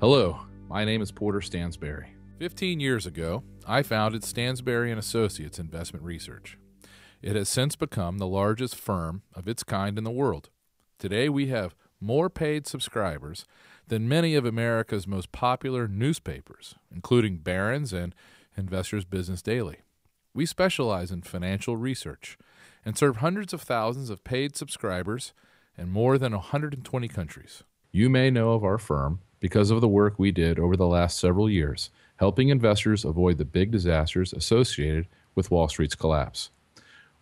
Hello, my name is Porter Stansberry. 15 years ago, I founded Stansberry & Associates Investment Research. It has since become the largest firm of its kind in the world. Today, we have more paid subscribers than many of America's most popular newspapers, including Barron's and Investors Business Daily. We specialize in financial research and serve hundreds of thousands of paid subscribers in more than 120 countries. You may know of our firm because of the work we did over the last several years, helping investors avoid the big disasters associated with Wall Street's collapse.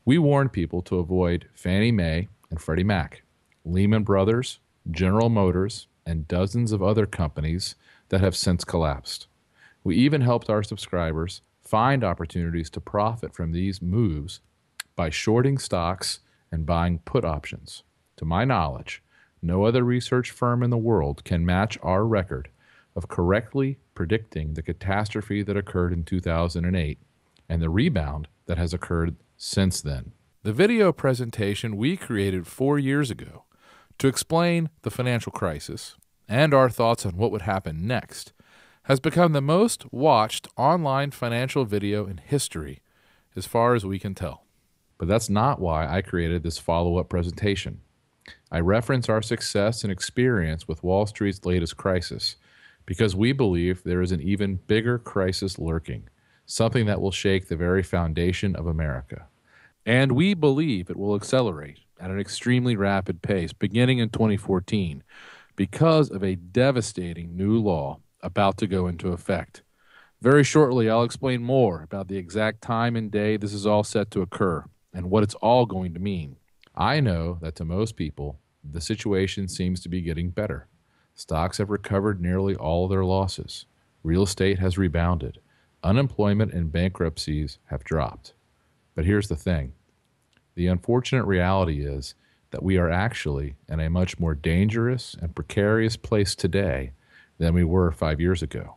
We warned people to avoid Fannie Mae and Freddie Mac, Lehman Brothers, General Motors, and dozens of other companies that have since collapsed. We even helped our subscribers find opportunities to profit from these moves by shorting stocks and buying put options. To my knowledge, no other research firm in the world can match our record of correctly predicting the catastrophe that occurred in 2008 and the rebound that has occurred since then. The video presentation we created 4 years ago to explain the financial crisis and our thoughts on what would happen next has become the most watched online financial video in history as far as we can tell. But that's not why I created this follow-up presentation. I reference our success and experience with Wall Street's latest crisis because we believe there is an even bigger crisis lurking, something that will shake the very foundation of America. And we believe it will accelerate at an extremely rapid pace beginning in 2014 because of a devastating new law about to go into effect. Very shortly, I'll explain more about the exact time and day this is all set to occur and what it's all going to mean. I know that to most people, the situation seems to be getting better. Stocks have recovered nearly all their losses. Real estate has rebounded. Unemployment and bankruptcies have dropped. But here's the thing. The unfortunate reality is that we are actually in a much more dangerous and precarious place today than we were 5 years ago.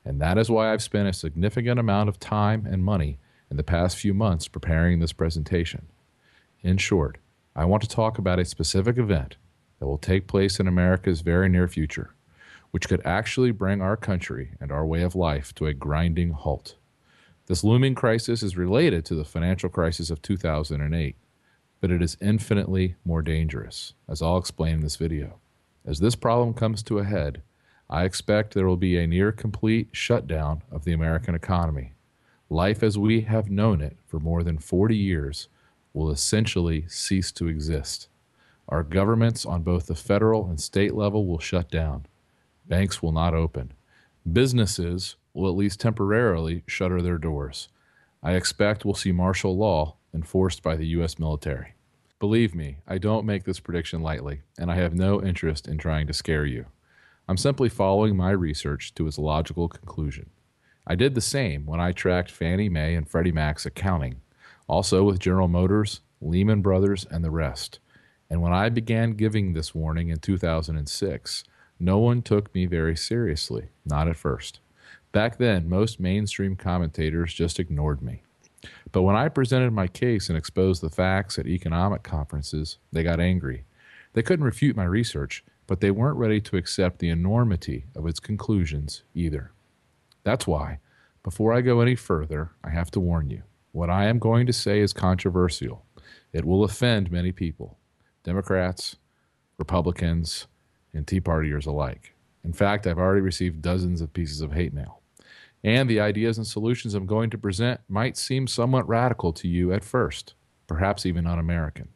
And that is why I've spent a significant amount of time and money in the past few months preparing this presentation. In short, I want to talk about a specific event that will take place in America's very near future, which could actually bring our country and our way of life to a grinding halt. This looming crisis is related to the financial crisis of 2008, but it is infinitely more dangerous, as I'll explain in this video. As this problem comes to a head, I expect there will be a near-complete shutdown of the American economy. Life as we have known it for more than 40 years will essentially cease to exist. Our governments on both the federal and state level will shut down. Banks will not open. Businesses will at least temporarily shutter their doors. I expect we'll see martial law enforced by the U.S. military. Believe me, I don't make this prediction lightly, and I have no interest in trying to scare you. I'm simply following my research to its logical conclusion. I did the same when I tracked Fannie Mae and Freddie Mac's accounting, also with General Motors, Lehman Brothers, and the rest. And when I began giving this warning in 2006, no one took me very seriously, not at first. Back then, most mainstream commentators just ignored me. But when I presented my case and exposed the facts at economic conferences, they got angry. They couldn't refute my research, but they weren't ready to accept the enormity of its conclusions either. That's why, before I go any further, I have to warn you. What I am going to say is controversial. It will offend many people, Democrats, Republicans, and Tea Partiers alike. In fact, I've already received dozens of pieces of hate mail. And the ideas and solutions I'm going to present might seem somewhat radical to you at first, perhaps even un-American.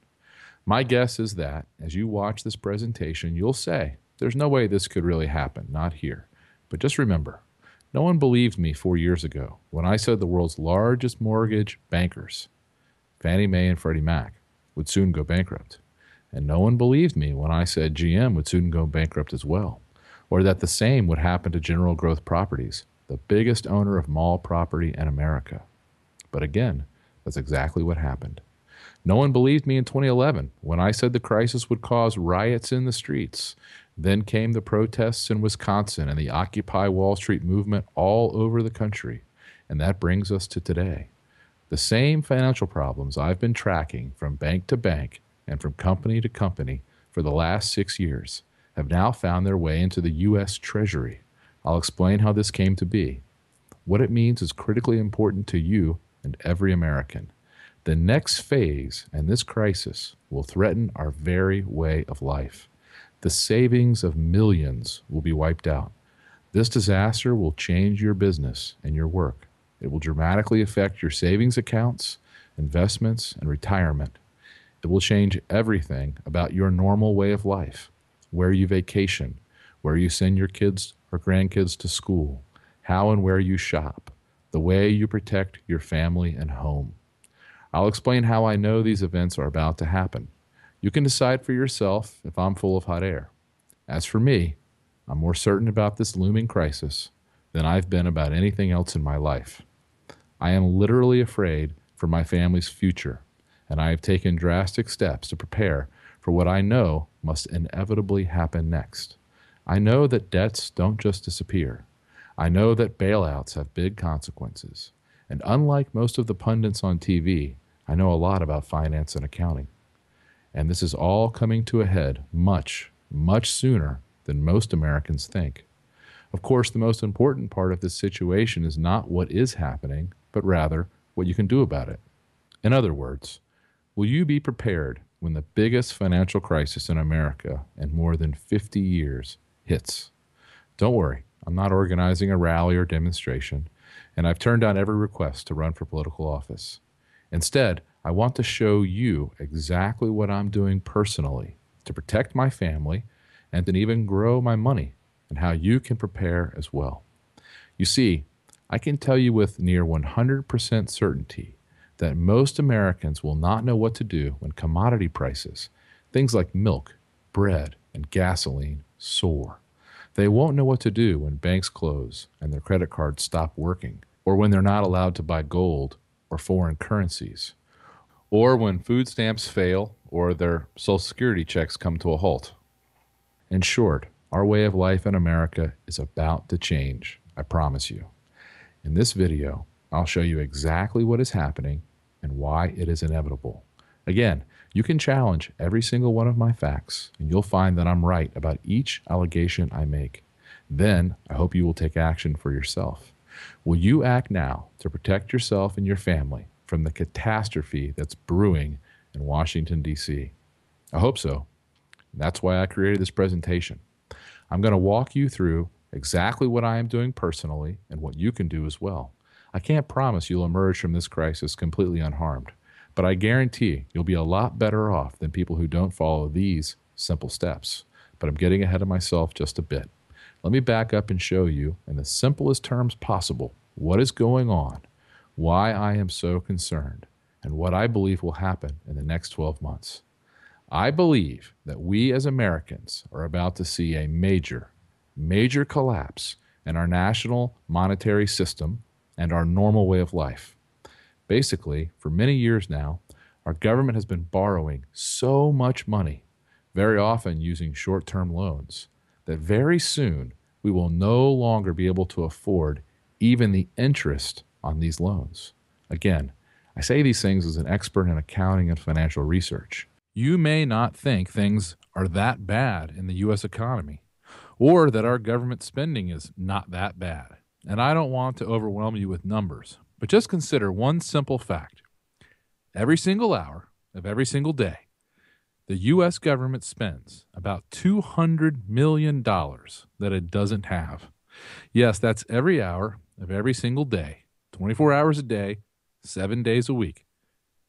My guess is that, as you watch this presentation, you'll say, there's no way this could really happen, not here. But just remember, no one believed me 4 years ago when I said the world's largest mortgage bankers, Fannie Mae and Freddie Mac, would soon go bankrupt. And no one believed me when I said GM would soon go bankrupt as well, or that the same would happen to General Growth Properties, the biggest owner of mall property in America. But again, that's exactly what happened. No one believed me in 2011 when I said the crisis would cause riots in the streets. Then came the protests in Wisconsin and the Occupy Wall Street movement all over the country. And that brings us to today. The same financial problems I've been tracking from bank to bank and from company to company for the last 6 years have now found their way into the U.S. Treasury, I'll explain how this came to be. What it means is critically important to you and every American. The next phase and this crisis will threaten our very way of life. The savings of millions will be wiped out. This disaster will change your business and your work. It will dramatically affect your savings accounts, investments, and retirement. It will change everything about your normal way of life, where you vacation, where you send your kids or grandkids to school, how and where you shop, the way you protect your family and home. I'll explain how I know these events are about to happen. You can decide for yourself if I'm full of hot air. As for me, I'm more certain about this looming crisis than I've been about anything else in my life. I am literally afraid for my family's future, and I have taken drastic steps to prepare for what I know must inevitably happen next. I know that debts don't just disappear. I know that bailouts have big consequences. And unlike most of the pundits on TV, I know a lot about finance and accounting. And this is all coming to a head much, much sooner than most Americans think. Of course, the most important part of this situation is not what is happening, but rather what you can do about it. In other words, will you be prepared when the biggest financial crisis in America in more than 50 years hits? Don't worry, I'm not organizing a rally or demonstration, and I've turned down every request to run for political office. Instead, I want to show you exactly what I'm doing personally to protect my family and to even grow my money, and how you can prepare as well. You see, I can tell you with near 100% certainty that most Americans will not know what to do when commodity prices, things like milk, bread, and gasoline, soar. They won't know what to do when banks close and their credit cards stop working, or when they're not allowed to buy gold or foreign currencies, or when food stamps fail or their Social Security checks come to a halt. In short, our way of life in America is about to change, I promise you. In this video, I'll show you exactly what is happening and why it is inevitable. Again, you can challenge every single one of my facts, and you'll find that I'm right about each allegation I make. Then, I hope you will take action for yourself. Will you act now to protect yourself and your family from the catastrophe that's brewing in Washington, D.C.? I hope so. That's why I created this presentation. I'm going to walk you through exactly what I am doing personally and what you can do as well. I can't promise you'll emerge from this crisis completely unharmed, but I guarantee you'll be a lot better off than people who don't follow these simple steps. But I'm getting ahead of myself just a bit. Let me back up and show you, in the simplest terms possible, what is going on, why I am so concerned, and what I believe will happen in the next 12 months. I believe that we as Americans are about to see a major collapse in our national monetary system and our normal way of life. Basically, for many years now, our government has been borrowing so much money, very often using short-term loans, that very soon we will no longer be able to afford even the interest on these loans. Again, I say these things as an expert in accounting and financial research. You may not think things are that bad in the U.S. economy, or that our government spending is not that bad. And I don't want to overwhelm you with numbers, but just consider one simple fact. Every single hour of every single day, the U.S. government spends about $200 million that it doesn't have. Yes, that's every hour of every single day, 24 hours a day, 7 days a week,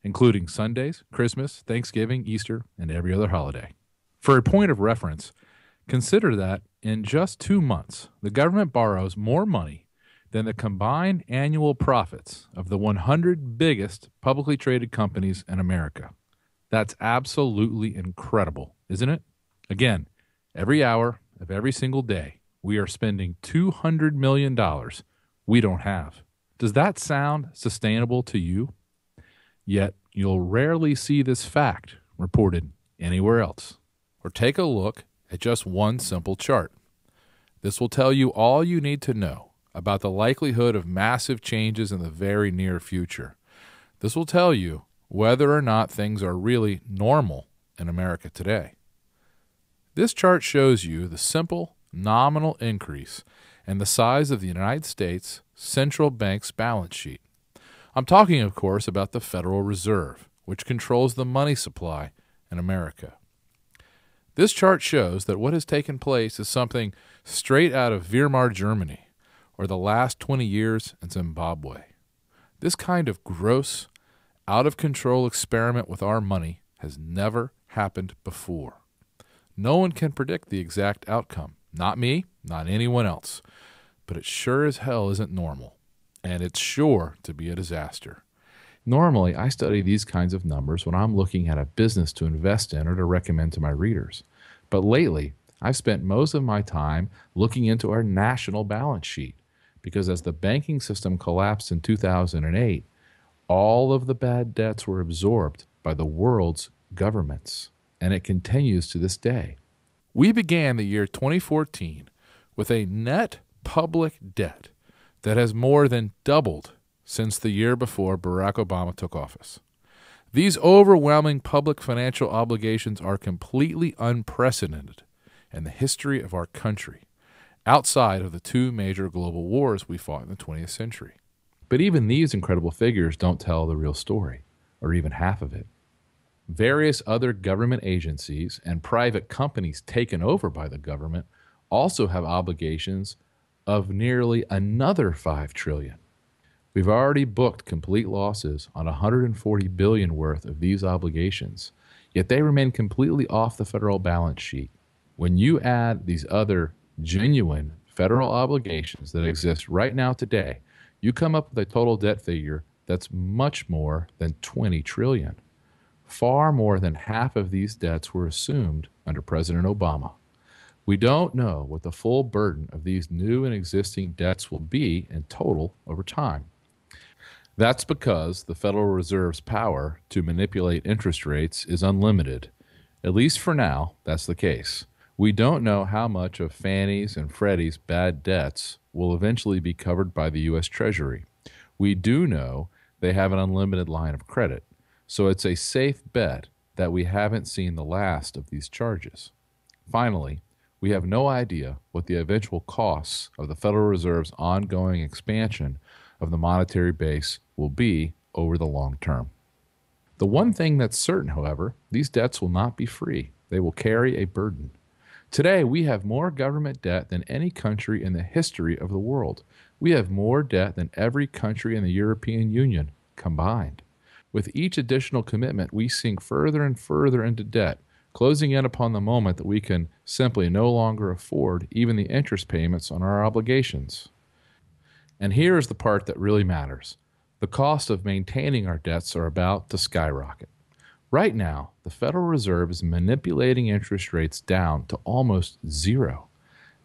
including Sundays, Christmas, Thanksgiving, Easter, and every other holiday. For a point of reference, consider that in just 2 months, the government borrows more money than the combined annual profits of the 100 biggest publicly traded companies in America. That's absolutely incredible, isn't it? Again, every hour of every single day, we are spending $200 million we don't have. Does that sound sustainable to you? Yet, you'll rarely see this fact reported anywhere else. Or take a look at just one simple chart. This will tell you all you need to know about the likelihood of massive changes in the very near future. This will tell you whether or not things are really normal in America today. This chart shows you the simple nominal increase and the size of the United States central bank's balance sheet. I'm talking, of course, about the Federal Reserve, which controls the money supply in America. This chart shows that what has taken place is something straight out of Weimar Germany or the last 20 years in Zimbabwe. This kind of gross, out-of-control experiment with our money has never happened before. No one can predict the exact outcome. Not me, not anyone else. But it sure as hell isn't normal. And it's sure to be a disaster. Normally, I study these kinds of numbers when I'm looking at a business to invest in or to recommend to my readers. But lately, I've spent most of my time looking into our national balance sheet because as the banking system collapsed in 2008, all of the bad debts were absorbed by the world's governments, and it continues to this day. We began the year 2014 with a net public debt that has more than doubled since the year before Barack Obama took office. These overwhelming public financial obligations are completely unprecedented in the history of our country, outside of the two major global wars we fought in the 20th century. But even these incredible figures don't tell the real story, or even half of it. Various other government agencies and private companies taken over by the government also have obligations of nearly another $5 trillion. We've already booked complete losses on $140 billion worth of these obligations, yet they remain completely off the federal balance sheet. When you add these other genuine federal obligations that exist right now today, you come up with a total debt figure that's much more than $20 trillion. Far more than half of these debts were assumed under President Obama. We don't know what the full burden of these new and existing debts will be in total over time. That's because the Federal Reserve's power to manipulate interest rates is unlimited. At least for now, that's the case. We don't know how much of Fannie's and Freddie's bad debts will eventually be covered by the U.S. Treasury. We do know they have an unlimited line of credit, so it's a safe bet that we haven't seen the last of these charges. Finally, we have no idea what the eventual costs of the Federal Reserve's ongoing expansion of the monetary base will be over the long term. The one thing that's certain, however, these debts will not be free. They will carry a burden. Today, we have more government debt than any country in the history of the world. We have more debt than every country in the European Union combined. With each additional commitment, we sink further and further into debt, closing in upon the moment that we can simply no longer afford even the interest payments on our obligations. And here is the part that really matters. The cost of maintaining our debts are about to skyrocket. Right now, the Federal Reserve is manipulating interest rates down to almost zero.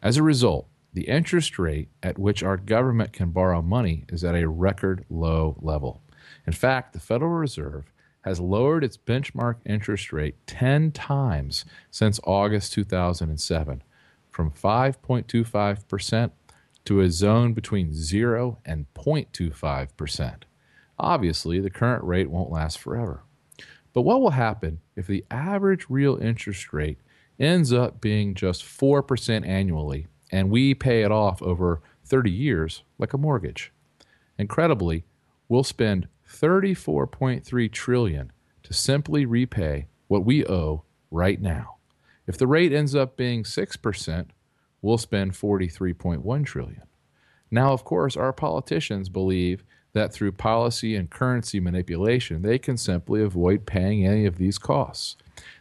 As a result, the interest rate at which our government can borrow money is at a record low level. In fact, the Federal Reserve has lowered its benchmark interest rate 10 times since August 2007, from 5.25% to a zone between 0 and 0.25%. Obviously, the current rate won't last forever. But what will happen if the average real interest rate ends up being just 4% annually and we pay it off over 30 years like a mortgage? Incredibly, we'll spend $34.3 trillion to simply repay what we owe right now. If the rate ends up being 6%, we'll spend $43.1 trillion. Now, of course, our politicians believe that through policy and currency manipulation, they can simply avoid paying any of these costs.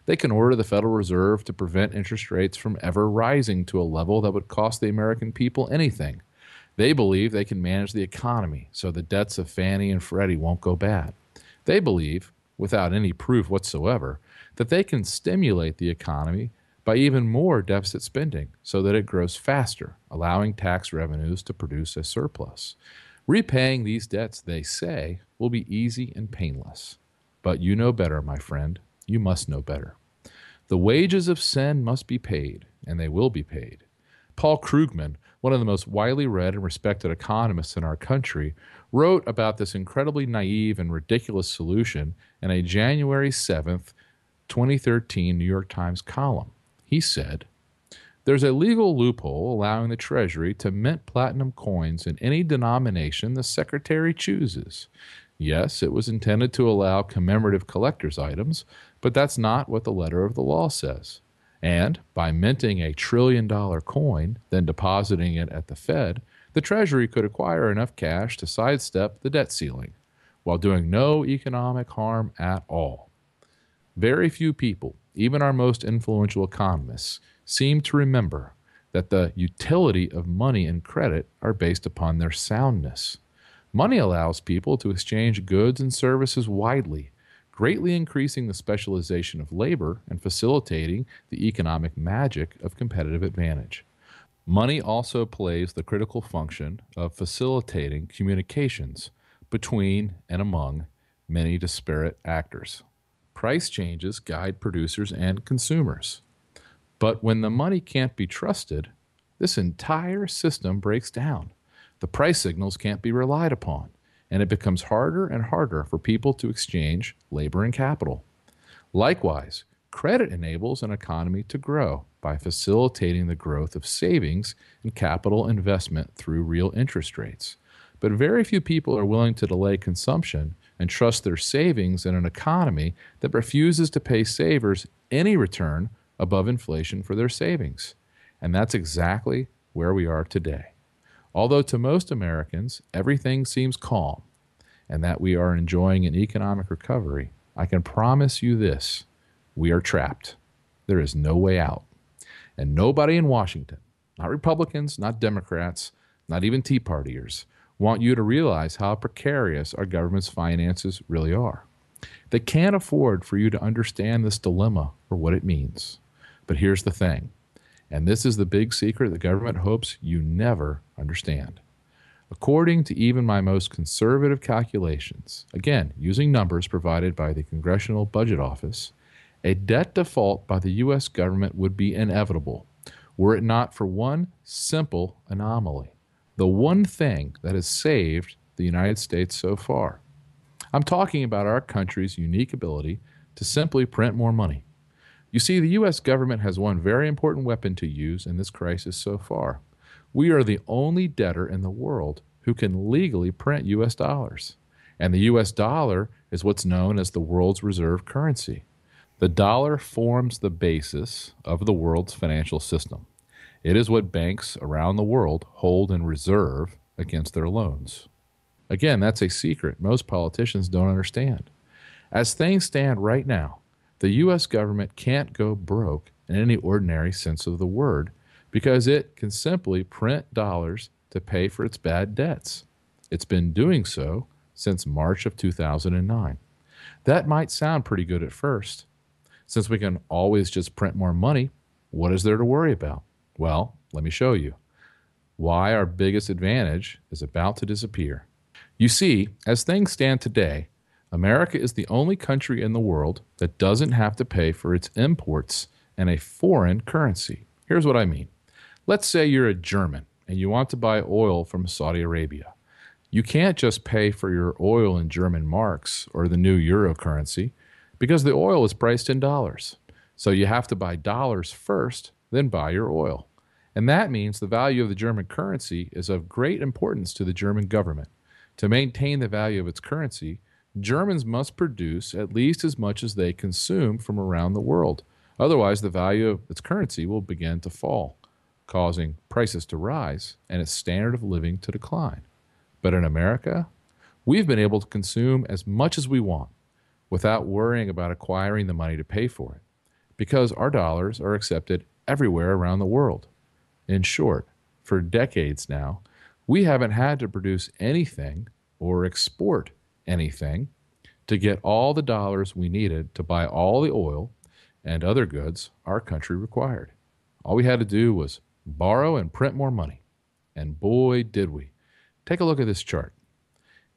They can order the Federal Reserve to prevent interest rates from ever rising to a level that would cost the American people anything. They believe they can manage the economy so the debts of Fannie and Freddie won't go bad. They believe, without any proof whatsoever, that they can stimulate the economy by even more deficit spending so that it grows faster, allowing tax revenues to produce a surplus. Repaying these debts, they say, will be easy and painless. But you know better, my friend. You must know better. The wages of sin must be paid, and they will be paid. Paul Krugman, one of the most widely read and respected economists in our country, wrote about this incredibly naive and ridiculous solution in a January 7th, 2013 New York Times column. He said, There's a legal loophole allowing the Treasury to mint platinum coins in any denomination the Secretary chooses. Yes, it was intended to allow commemorative collector's items, but that's not what the letter of the law says. And by minting a $1 trillion coin, then depositing it at the Fed, the Treasury could acquire enough cash to sidestep the debt ceiling, while doing no economic harm at all. Very few people, even our most influential economists, seem to remember that the utility of money and credit are based upon their soundness. Money allows people to exchange goods and services widely, greatly increasing the specialization of labor and facilitating the economic magic of competitive advantage. Money also plays the critical function of facilitating communications between and among many disparate actors. Price changes guide producers and consumers. But when the money can't be trusted, this entire system breaks down. The price signals can't be relied upon, and it becomes harder and harder for people to exchange labor and capital. Likewise, credit enables an economy to grow by facilitating the growth of savings and capital investment through real interest rates. But very few people are willing to delay consumption and trust their savings in an economy that refuses to pay savers any return above inflation for their savings. And that's exactly where we are today. Although to most Americans, everything seems calm and that we are enjoying an economic recovery, I can promise you this: we are trapped. There is no way out. And nobody in Washington, not Republicans, not Democrats, not even Tea Partiers, want you to realize how precarious our government's finances really are. They can't afford for you to understand this dilemma or what it means. But here's the thing, and this is the big secret the government hopes you never understand. According to even my most conservative calculations, again, using numbers provided by the Congressional Budget Office, a debt default by the U.S. government would be inevitable were it not for one simple anomaly, the one thing that has saved the United States so far. I'm talking about our country's unique ability to simply print more money. You see, the U.S. government has one very important weapon to use in this crisis so far. We are the only debtor in the world who can legally print U.S. dollars. And the U.S. dollar is what's known as the world's reserve currency. The dollar forms the basis of the world's financial system. It is what banks around the world hold in reserve against their loans. Again, that's a secret most politicians don't understand. As things stand right now, the U.S. government can't go broke in any ordinary sense of the word because it can simply print dollars to pay for its bad debts. It's been doing so since March of 2009. That might sound pretty good at first. Since we can always just print more money, what is there to worry about? Well, let me show you why our biggest advantage is about to disappear. You see, as things stand today, America is the only country in the world that doesn't have to pay for its imports in a foreign currency. Here's what I mean. Let's say you're a German and you want to buy oil from Saudi Arabia. You can't just pay for your oil in German marks or the new euro currency because the oil is priced in dollars. So you have to buy dollars first, then buy your oil. And that means the value of the German currency is of great importance to the German government. To maintain the value of its currency, Germans must produce at least as much as they consume from around the world. Otherwise, the value of its currency will begin to fall, causing prices to rise and its standard of living to decline. But in America, we've been able to consume as much as we want without worrying about acquiring the money to pay for it, because our dollars are accepted everywhere around the world. In short, for decades now, we haven't had to produce anything or export anything to get all the dollars we needed to buy all the oil and other goods our country required. All we had to do was borrow and print more money. And boy, did we. Take a look at this chart.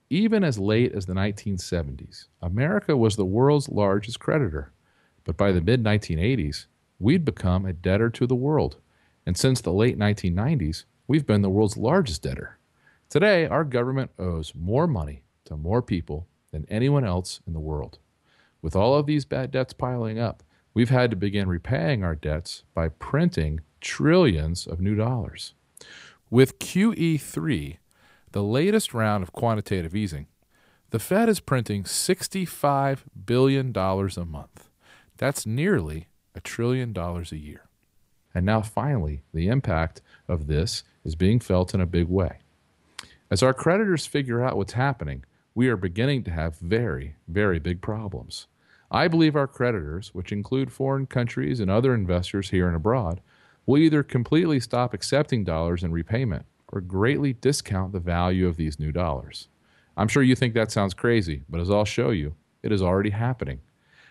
Even as late as the 1970s, America was the world's largest creditor. But by the mid-1980s, we'd become a debtor to the world. And since the late 1990s, we've been the world's largest debtor. Today, our government owes more money to more people than anyone else in the world. With all of these bad debts piling up, we've had to begin repaying our debts by printing trillions of new dollars. With QE3, the latest round of quantitative easing, the Fed is printing $65 billion a month. That's nearly $1 trillion a year. And now finally, the impact of this is being felt in a big way. As our creditors figure out what's happening, we are beginning to have very, very big problems. I believe our creditors, which include foreign countries and other investors here and abroad, will either completely stop accepting dollars in repayment or greatly discount the value of these new dollars. I'm sure you think that sounds crazy, but as I'll show you, it is already happening.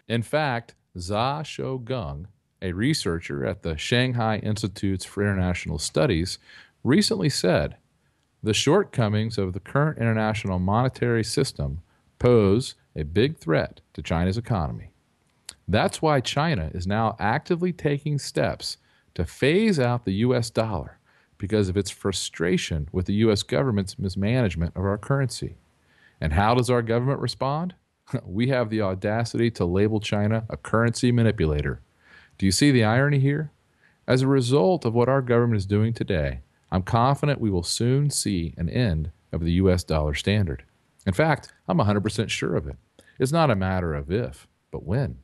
In fact, Zha Shougang, a researcher at the Shanghai Institutes for International Studies, recently said, "The shortcomings of the current international monetary system pose a big threat to China's economy. That's why China is now actively taking steps to phase out the U.S. dollar because of its frustration with the U.S. government's mismanagement of our currency." And how does our government respond? We have the audacity to label China a currency manipulator. Do you see the irony here? As a result of what our government is doing today, I'm confident we will soon see an end of the U.S. dollar standard. In fact, I'm 100% sure of it. It's not a matter of if, but when.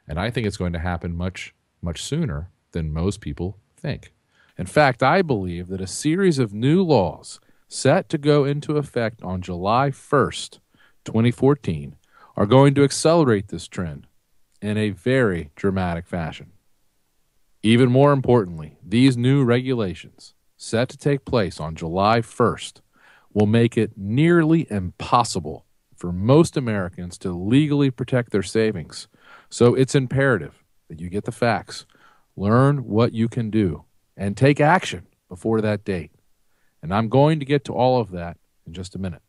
And I think it's going to happen much, much sooner than most people think. In fact, I believe that a series of new laws set to go into effect on July 1st, 2014, are going to accelerate this trend in a very dramatic fashion. Even more importantly, these new regulations, set to take place on July 1st, will make it nearly impossible for most Americans to legally protect their savings. So it's imperative that you get the facts, learn what you can do, and take action before that date. And I'm going to get to all of that in just a minute.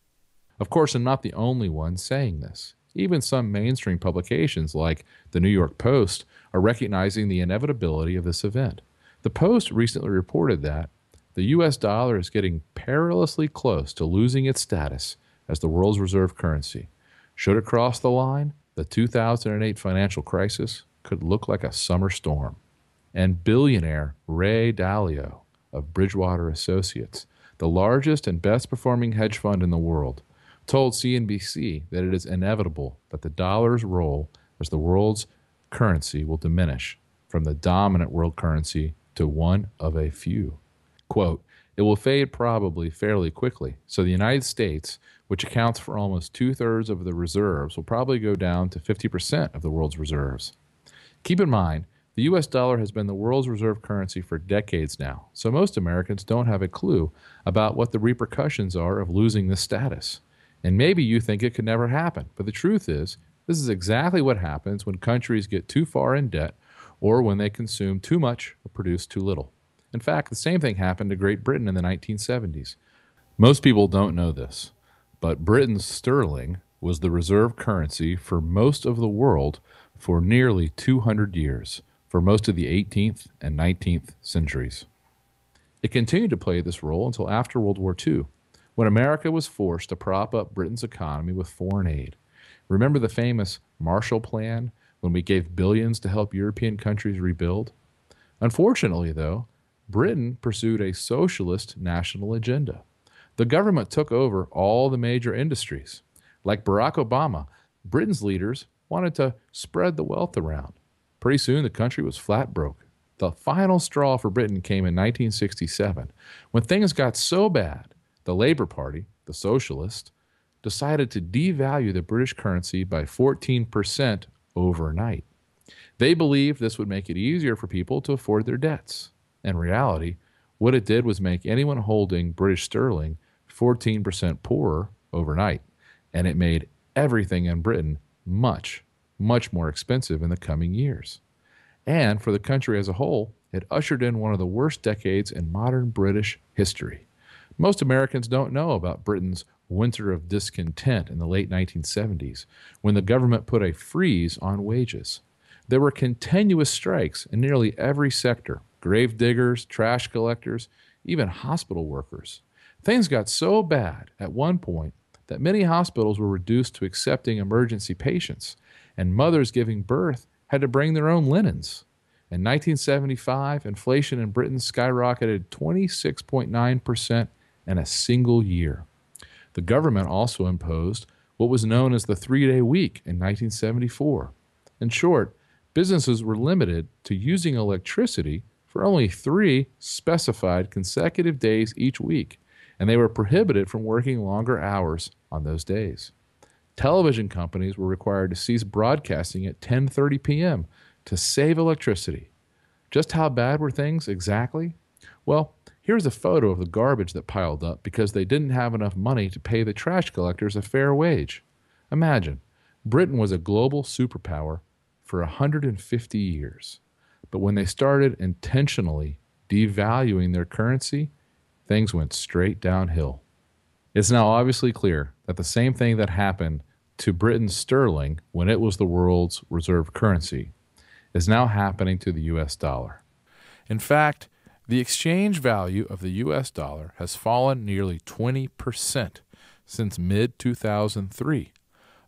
Of course, I'm not the only one saying this. Even some mainstream publications like the New York Post are recognizing the inevitability of this event. The Post recently reported that the U.S. dollar is getting perilously close to losing its status as the world's reserve currency. Should it cross the line, the 2008 financial crisis could look like a summer storm. And billionaire Ray Dalio of Bridgewater Associates, the largest and best performing hedge fund in the world, told CNBC that it is inevitable that the dollar's role as the world's currency will diminish from the dominant world currency to one of a few. Quote, "It will fade probably fairly quickly, so the United States, which accounts for almost 2/3 of the reserves, will probably go down to 50% of the world's reserves." Keep in mind, the U.S. dollar has been the world's reserve currency for decades now, so most Americans don't have a clue about what the repercussions are of losing this status. And maybe you think it could never happen, but the truth is, this is exactly what happens when countries get too far in debt or when they consume too much or produce too little. In fact, the same thing happened to Great Britain in the 1970s. Most people don't know this, but Britain's sterling was the reserve currency for most of the world for nearly 200 years, for most of the 18th and 19th centuries. It continued to play this role until after World War II, when America was forced to prop up Britain's economy with foreign aid. Remember the famous Marshall Plan, when we gave billions to help European countries rebuild? Unfortunately, though, Britain pursued a socialist national agenda. The government took over all the major industries. Like Barack Obama, Britain's leaders wanted to spread the wealth around. Pretty soon, the country was flat broke. The final straw for Britain came in 1967, when things got so bad, the Labour Party, the socialists, decided to devalue the British currency by 14% overnight. They believed this would make it easier for people to afford their debts. In reality, what it did was make anyone holding British sterling 14% poorer overnight, and it made everything in Britain much, much more expensive in the coming years. And for the country as a whole, it ushered in one of the worst decades in modern British history. Most Americans don't know about Britain's winter of discontent in the late 1970s, when the government put a freeze on wages. There were continuous strikes in nearly every sector: grave diggers, trash collectors, even hospital workers. Things got so bad at one point that many hospitals were reduced to accepting emergency patients, and mothers giving birth had to bring their own linens. In 1975, inflation in Britain skyrocketed 26.9% in a single year. The government also imposed what was known as the 3-day week in 1974. In short, businesses were limited to using electricity for only 3 specified consecutive days each week, and they were prohibited from working longer hours on those days. Television companies were required to cease broadcasting at 10:30 p.m. to save electricity. Just how bad were things exactly? Well, here's a photo of the garbage that piled up because they didn't have enough money to pay the trash collectors a fair wage. Imagine, Britain was a global superpower for 150 years. But when they started intentionally devaluing their currency, things went straight downhill. It's now obviously clear that the same thing that happened to Britain's sterling when it was the world's reserve currency is now happening to the U.S. dollar. In fact, the exchange value of the U.S. dollar has fallen nearly 20% since mid-2003,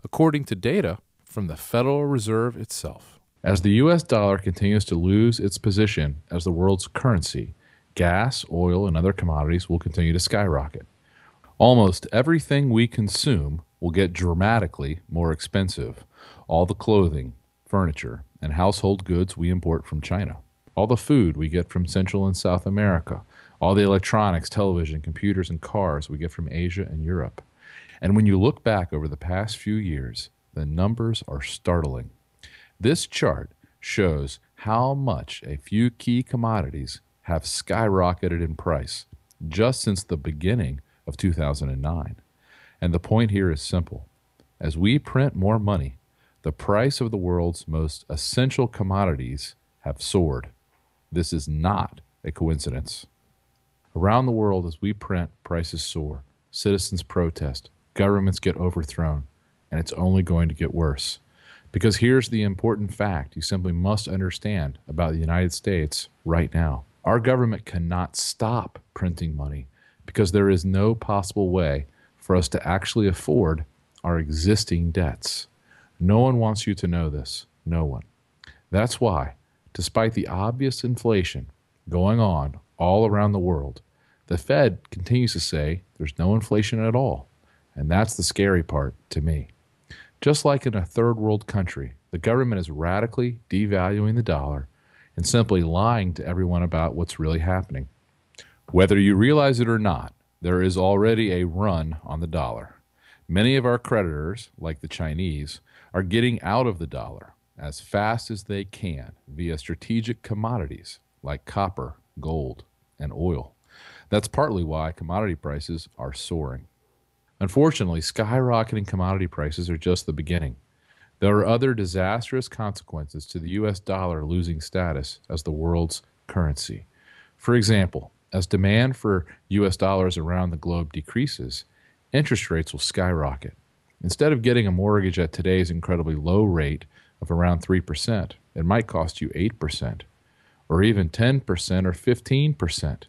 according to data from the Federal Reserve itself. As the U.S. dollar continues to lose its position as the world's currency, gas, oil, and other commodities will continue to skyrocket. Almost everything we consume will get dramatically more expensive. All the clothing, furniture, and household goods we import from China. All the food we get from Central and South America. All the electronics, television, computers, and cars we get from Asia and Europe. And when you look back over the past few years, the numbers are startling. This chart shows how much a few key commodities have skyrocketed in price just since the beginning of 2009. And the point here is simple. As we print more money, the price of the world's most essential commodities have soared. This is not a coincidence. Around the world, as we print, prices soar. Citizens protest. Governments get overthrown. And it's only going to get worse. Because here's the important fact you simply must understand about the United States right now. Our government cannot stop printing money because there is no possible way for us to actually afford our existing debts. No one wants you to know this. No one. That's why, despite the obvious inflation going on all around the world, the Fed continues to say there's no inflation at all. And that's the scary part to me. Just like in a third world country, the government is radically devaluing the dollar and simply lying to everyone about what's really happening. Whether you realize it or not, there is already a run on the dollar. Many of our creditors, like the Chinese, are getting out of the dollar as fast as they can via strategic commodities like copper, gold, and oil. That's partly why commodity prices are soaring. Unfortunately, skyrocketing commodity prices are just the beginning. There are other disastrous consequences to the U.S. dollar losing status as the world's currency. For example, as demand for U.S. dollars around the globe decreases, interest rates will skyrocket. Instead of getting a mortgage at today's incredibly low rate of around 3%, it might cost you 8%, or even 10% or 15%.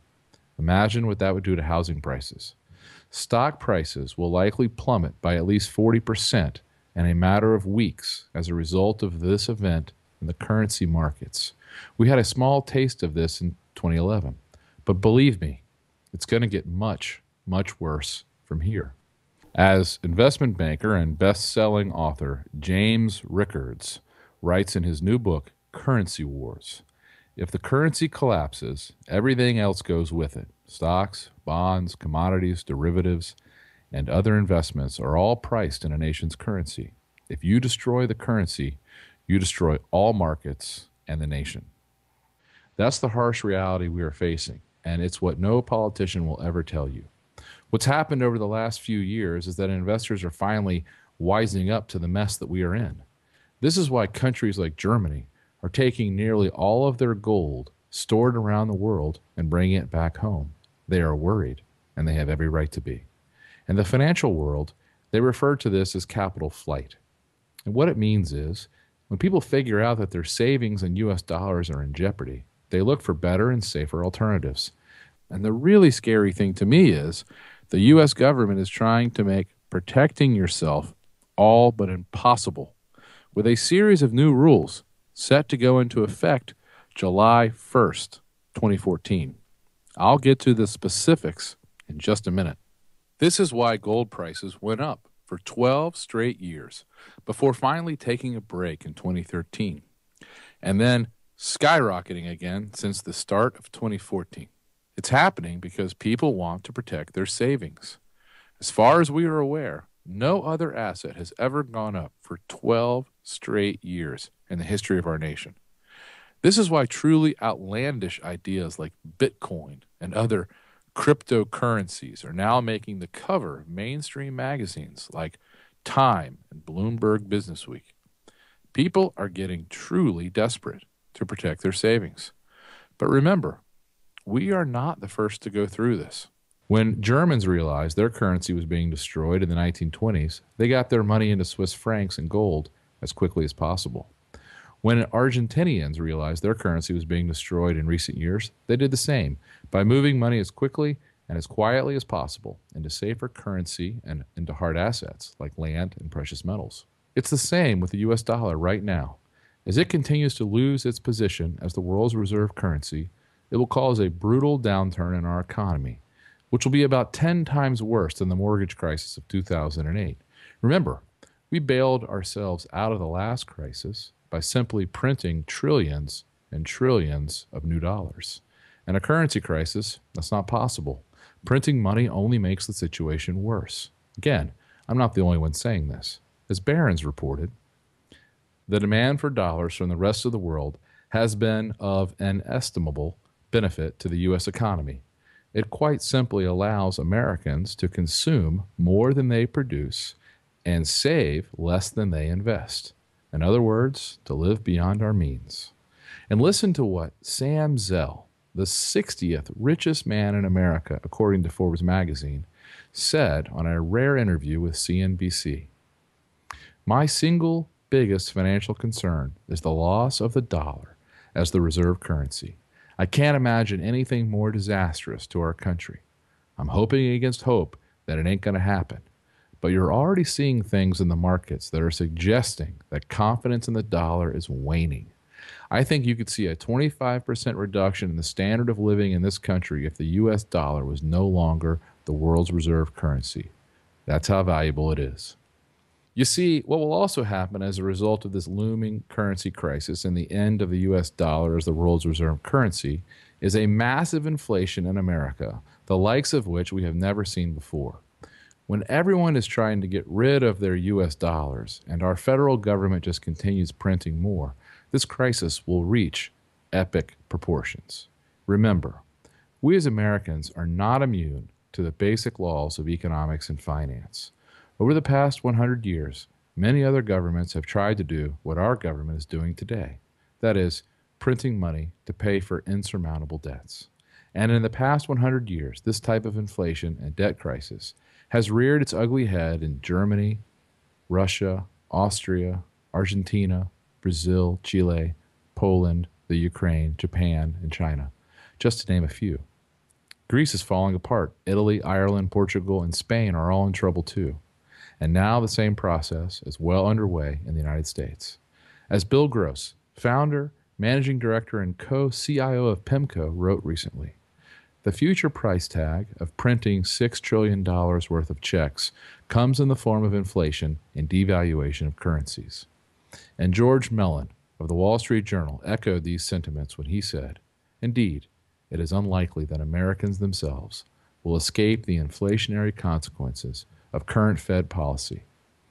Imagine what that would do to housing prices. Stock prices will likely plummet by at least 40% in a matter of weeks as a result of this event in the currency markets. We had a small taste of this in 2011, but believe me, it's going to get much, much worse from here. As investment banker and best-selling author James Rickards writes in his new book, Currency Wars, if the currency collapses, everything else goes with it. Stocks, bonds, commodities, derivatives, and other investments are all priced in a nation's currency. If you destroy the currency, you destroy all markets and the nation. That's the harsh reality we are facing, and it's what no politician will ever tell you. What's happened over the last few years is that investors are finally wising up to the mess that we are in. This is why countries like Germany are taking nearly all of their gold stored around the world and bringing it back home. They are worried, and they have every right to be. In the financial world, they refer to this as capital flight. And what it means is, when people figure out that their savings in U.S. dollars are in jeopardy, they look for better and safer alternatives. And the really scary thing to me is, the U.S. government is trying to make protecting yourself all but impossible, with a series of new rules set to go into effect July 1st, 2014. I'll get to the specifics in just a minute. This is why gold prices went up for 12 straight years before finally taking a break in 2013, and then skyrocketing again since the start of 2014. It's happening because people want to protect their savings. As far as we are aware, no other asset has ever gone up for 12 straight years in the history of our nation. This is why truly outlandish ideas like Bitcoin and other cryptocurrencies are now making the cover of mainstream magazines like Time and Bloomberg Businessweek. People are getting truly desperate to protect their savings. But remember, we are not the first to go through this. When Germans realized their currency was being destroyed in the 1920s, they got their money into Swiss francs and gold as quickly as possible. When Argentinians realized their currency was being destroyed in recent years, they did the same by moving money as quickly and as quietly as possible into safer currency and into hard assets like land and precious metals. It's the same with the US dollar right now. As it continues to lose its position as the world's reserve currency, it will cause a brutal downturn in our economy, which will be about 10 times worse than the mortgage crisis of 2008. Remember, we bailed ourselves out of the last crisis by simply printing trillions and trillions of new dollars. In a currency crisis, that's not possible. Printing money only makes the situation worse. Again, I'm not the only one saying this. As Barron's reported, the demand for dollars from the rest of the world has been of inestimable benefit to the U.S. economy. It quite simply allows Americans to consume more than they produce and save less than they invest. In other words, to live beyond our means. And listen to what Sam Zell, the 60th richest man in America, according to Forbes magazine, said on a rare interview with CNBC. My single biggest financial concern is the loss of the dollar as the reserve currency. I can't imagine anything more disastrous to our country. I'm hoping against hope that it ain't going to happen. But you're already seeing things in the markets that are suggesting that confidence in the dollar is waning. I think you could see a 25% reduction in the standard of living in this country if the U.S. dollar was no longer the world's reserve currency. That's how valuable it is. You see, what will also happen as a result of this looming currency crisis and the end of the U.S. dollar as the world's reserve currency is a massive inflation in America, the likes of which we have never seen before. When everyone is trying to get rid of their U.S. dollars and our federal government just continues printing more, this crisis will reach epic proportions. Remember, we as Americans are not immune to the basic laws of economics and finance. Over the past 100 years, many other governments have tried to do what our government is doing today. That is, printing money to pay for insurmountable debts. And in the past 100 years, this type of inflation and debt crisis has reared its ugly head in Germany, Russia, Austria, Argentina, Brazil, Chile, Poland, the Ukraine, Japan, and China, just to name a few. Greece is falling apart. Italy, Ireland, Portugal, and Spain are all in trouble too. And now the same process is well underway in the United States. As Bill Gross, founder, managing director, and co-CIO of PIMCO, wrote recently, the future price tag of printing $6 trillion worth of checks comes in the form of inflation and devaluation of currencies. And George Mellon of the Wall Street Journal echoed these sentiments when he said, indeed, it is unlikely that Americans themselves will escape the inflationary consequences of current Fed policy.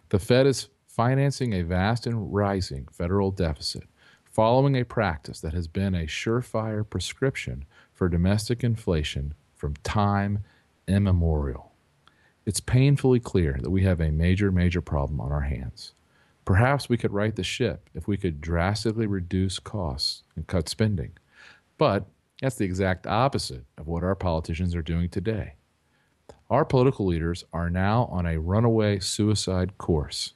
The Fed is financing a vast and rising federal deficit, following a practice that has been a surefire prescription for domestic inflation from time immemorial. It's painfully clear that we have a major problem on our hands. Perhaps we could right the ship if we could drastically reduce costs and cut spending. But that's the exact opposite of what our politicians are doing today. Our political leaders are now on a runaway suicide course.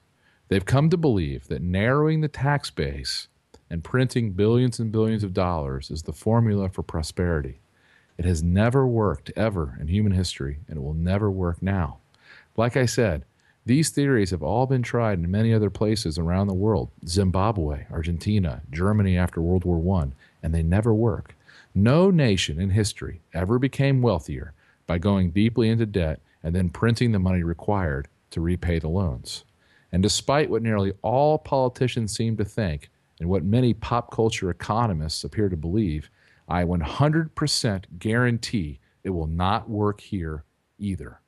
They've come to believe that narrowing the tax base and printing billions and billions of dollars is the formula for prosperity. It has never worked ever in human history, and it will never work now. Like I said, These theories have all been tried in many other places around the world: Zimbabwe, Argentina, Germany after World War I, and they never work. No nation in history ever became wealthier by going deeply into debt and then printing the money required to repay the loans. And despite what nearly all politicians seem to think, and what many pop culture economists appear to believe, I 100% guarantee it will not work here either.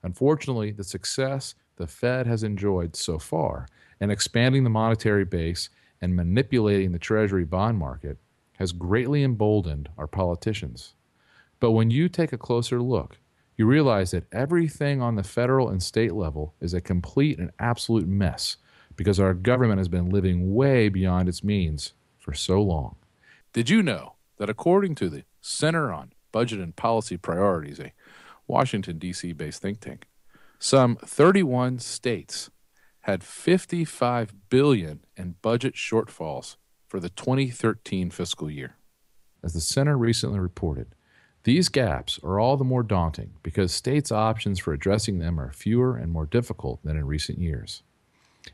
Unfortunately, the success the Fed has enjoyed so far in expanding the monetary base and manipulating the Treasury bond market has greatly emboldened our politicians. But when you take a closer look, you realize that everything on the federal and state level is a complete and absolute mess because our government has been living way beyond its means for so long. Did you know that according to the Center on Budget and Policy Priorities, a Washington, D.C. based think tank, some 31 states had $55 billion in budget shortfalls for the 2013 fiscal year? As the center recently reported, these gaps are all the more daunting because states' options for addressing them are fewer and more difficult than in recent years.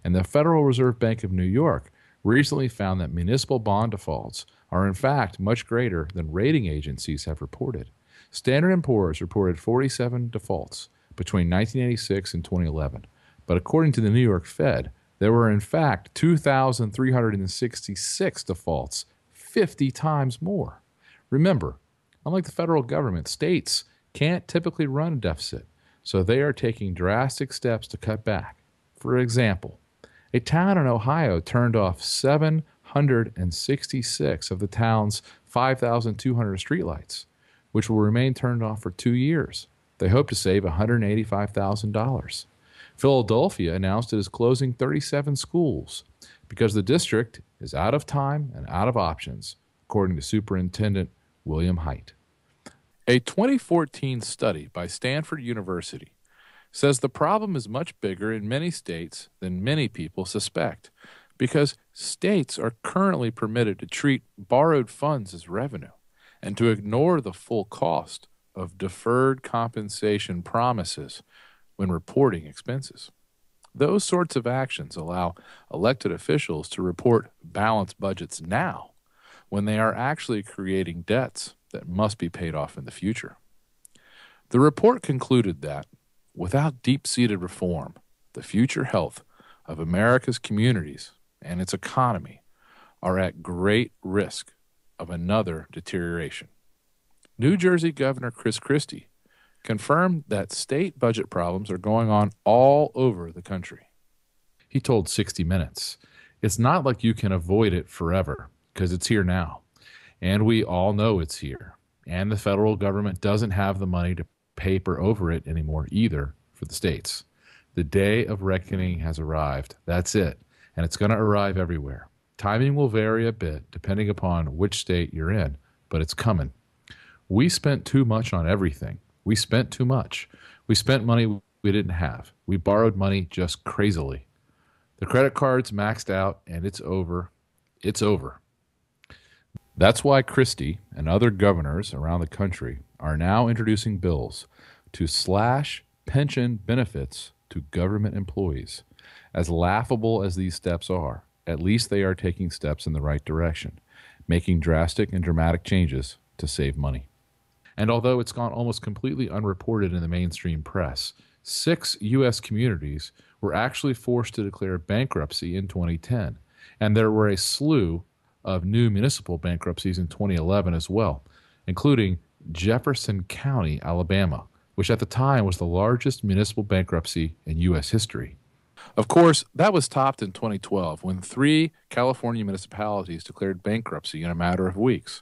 And the Federal Reserve Bank of New York recently found that municipal bond defaults are in fact much greater than rating agencies have reported. Standard & Poor's reported 47 defaults between 1986 and 2011, but according to the New York Fed, there were in fact 2,366 defaults, 50 times more. Remember, unlike the federal government, states can't typically run a deficit, so they are taking drastic steps to cut back. For example, a town in Ohio turned off 766 of the town's 5,200 streetlights, which will remain turned off for 2 years. They hope to save $185,000. Philadelphia announced it is closing 37 schools because the district is out of time and out of options, according to Superintendent William Haidt. A 2014 study by Stanford University says the problem is much bigger in many states than many people suspect, because states are currently permitted to treat borrowed funds as revenue and to ignore the full cost of deferred compensation promises when reporting expenses. Those sorts of actions allow elected officials to report balanced budgets now when they are actually creating debts that must be paid off in the future. The report concluded that without deep-seated reform, the future health of America's communities and its economy are at great risk of another deterioration. New Jersey Governor Chris Christie confirmed that state budget problems are going on all over the country. He told 60 Minutes, "It's not like you can avoid it forever, because it's here now. And we all know it's here. And the federal government doesn't have the money to paper over it anymore either for the states. The day of reckoning has arrived. That's it. And it's going to arrive everywhere. Timing will vary a bit depending upon which state you're in, but it's coming. We spent too much on everything. We spent too much. We spent money we didn't have. We borrowed money just crazily. The credit cards maxed out, and it's over. It's over." That's why Christie and other governors around the country are now introducing bills to slash pension benefits to government employees. As laughable as these steps are, at least they are taking steps in the right direction, making drastic and dramatic changes to save money. And although it's gone almost completely unreported in the mainstream press, 6 U.S. communities were actually forced to declare bankruptcy in 2010, and there were a slew of new municipal bankruptcies in 2011 as well, including Jefferson County, Alabama, which at the time was the largest municipal bankruptcy in U.S. history. Of course, that was topped in 2012 when 3 California municipalities declared bankruptcy in a matter of weeks,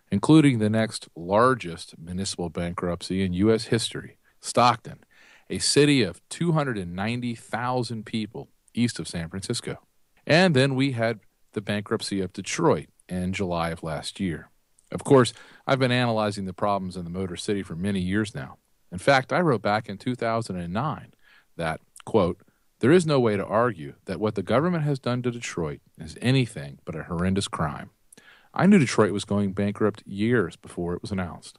including the next largest municipal bankruptcy in U.S. history, Stockton, a city of 290,000 people east of San Francisco. And then we had the bankruptcy of Detroit in July of last year. Of course, I've been analyzing the problems in the Motor City for many years now. In fact, I wrote back in 2009 that, quote, "There is no way to argue that what the government has done to Detroit is anything but a horrendous crime. I knew Detroit was going bankrupt years before it was announced.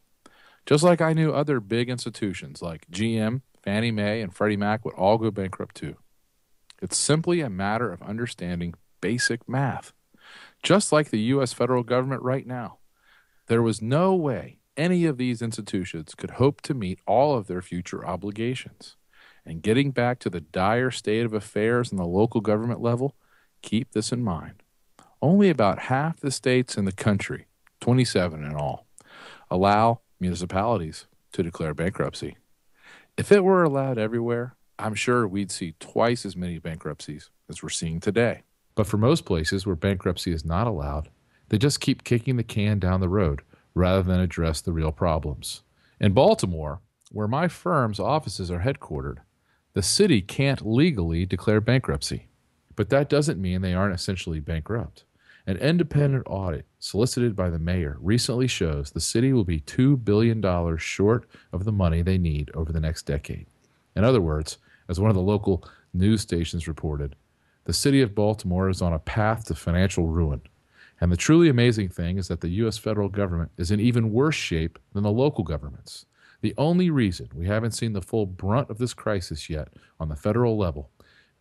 Just like I knew other big institutions like GM, Fannie Mae and Freddie Mac would all go bankrupt too. It's simply a matter of understanding basic math. Just like the U.S. federal government right now, there was no way any of these institutions could hope to meet all of their future obligations. And getting back to the dire state of affairs on the local government level, keep this in mind. Only about half the states in the country, 27 in all, allow municipalities to declare bankruptcy. If it were allowed everywhere, I'm sure we'd see twice as many bankruptcies as we're seeing today. But for most places where bankruptcy is not allowed, they just keep kicking the can down the road rather than address the real problems. In Baltimore, where my firm's offices are headquartered, the city can't legally declare bankruptcy. But that doesn't mean they aren't essentially bankrupt. An independent audit solicited by the mayor recently shows the city will be $2 billion short of the money they need over the next decade. In other words, as one of the local news stations reported, the city of Baltimore is on a path to financial ruin. And the truly amazing thing is that the U.S. federal government is in even worse shape than the local governments. The only reason we haven't seen the full brunt of this crisis yet on the federal level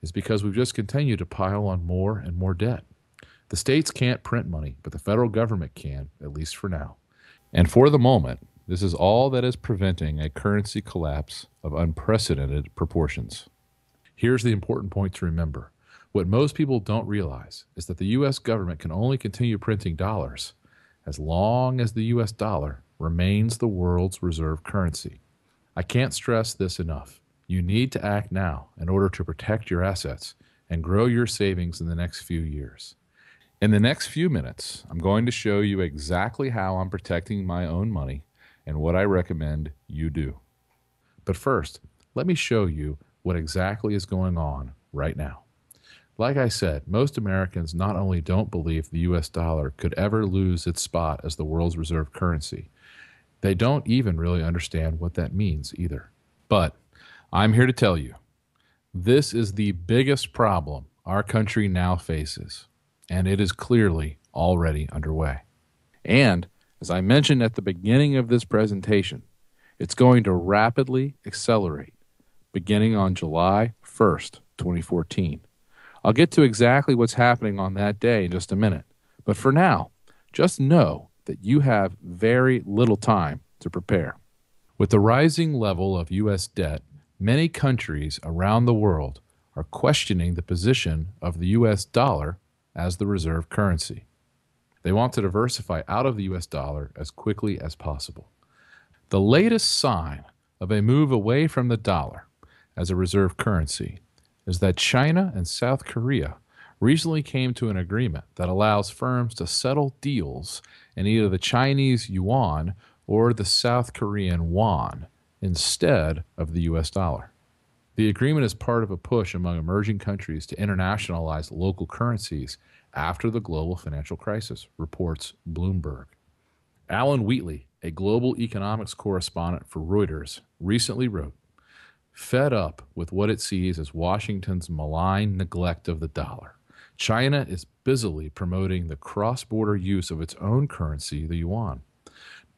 is because we've just continued to pile on more and more debt. The states can't print money, but the federal government can, at least for now. And for the moment, this is all that is preventing a currency collapse of unprecedented proportions. Here's the important point to remember. What most people don't realize is that the U.S. government can only continue printing dollars as long as the U.S. dollar remains the world's reserve currency. I can't stress this enough. You need to act now in order to protect your assets and grow your savings in the next few years. In the next few minutes, I'm going to show you exactly how I'm protecting my own money and what I recommend you do. But first, let me show you what exactly is going on right now. Like I said, most Americans not only don't believe the U.S. dollar could ever lose its spot as the world's reserve currency, they don't even really understand what that means either. But I'm here to tell you, this is the biggest problem our country now faces, and it is clearly already underway. And as I mentioned at the beginning of this presentation, it's going to rapidly accelerate beginning on July 1st, 2014. I'll get to exactly what's happening on that day in just a minute. But for now, just know that you have very little time to prepare. With the rising level of U.S. debt, many countries around the world are questioning the position of the U.S. dollar as the reserve currency. They want to diversify out of the U.S. dollar as quickly as possible. The latest sign of a move away from the dollar as a reserve currency is that China and South Korea recently came to an agreement that allows firms to settle deals in either the Chinese yuan or the South Korean won instead of the U.S. dollar. The agreement is part of a push among emerging countries to internationalize local currencies after the global financial crisis, reports Bloomberg. Alan Wheatley, a global economics correspondent for Reuters, recently wrote, "Fed up with what it sees as Washington's malign neglect of the dollar, China is busily promoting the cross-border use of its own currency, the yuan.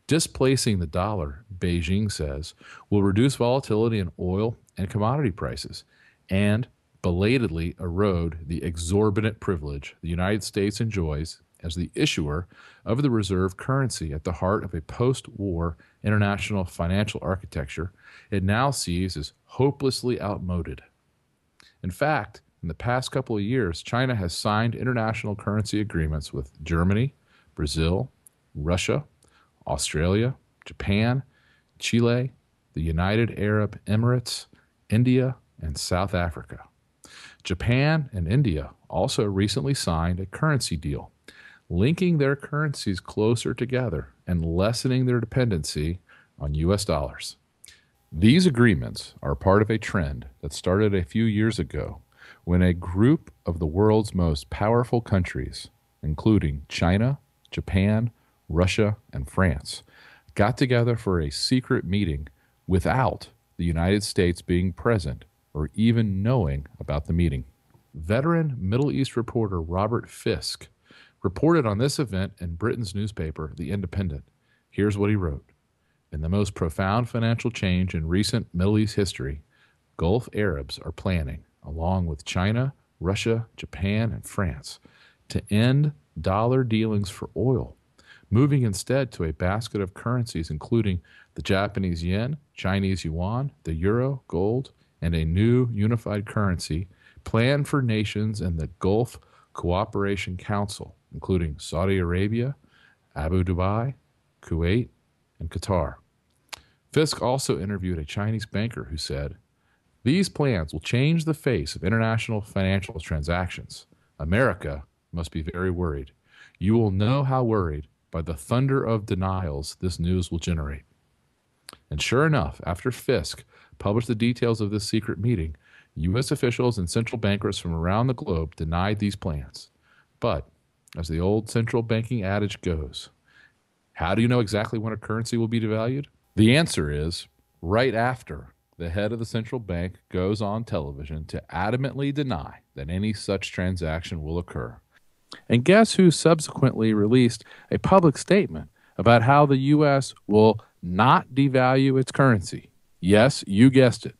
Displacing the dollar, Beijing says, will reduce volatility in oil and commodity prices and belatedly erode the exorbitant privilege the United States enjoys as the issuer of the reserve currency at the heart of a post-war international financial architecture it now sees as hopelessly outmoded. In fact, in the past couple of years, China has signed international currency agreements with Germany, Brazil, Russia, Australia, Japan, Chile, the United Arab Emirates, India, and South Africa. Japan and India also recently signed a currency deal, linking their currencies closer together and lessening their dependency on U.S. dollars. These agreements are part of a trend that started a few years ago when a group of the world's most powerful countries, including China, Japan, Russia, and France, got together for a secret meeting without the United States being present or even knowing about the meeting. Veteran Middle East reporter Robert Fisk reported on this event in Britain's newspaper, The Independent. Here's what he wrote. In the most profound financial change in recent Middle East history, Gulf Arabs are planning, along with China, Russia, Japan, and France, to end dollar dealings for oil, moving instead to a basket of currencies including the Japanese yen, Chinese yuan, the euro, gold, and a new unified currency planned for nations in the Gulf Cooperation Council, including Saudi Arabia, Abu Dhabi, Kuwait, and Qatar. Fisk also interviewed a Chinese banker who said, "These plans will change the face of international financial transactions. America must be very worried. You will know how worried by the thunder of denials this news will generate." And sure enough, after Fisk published the details of this secret meeting, U.S. officials and central bankers from around the globe denied these plans. But, as the old central banking adage goes, how do you know exactly when a currency will be devalued? The answer is right after the head of the central bank goes on television to adamantly deny that any such transaction will occur. And guess who subsequently released a public statement about how the U.S. will not devalue its currency? Yes, you guessed it.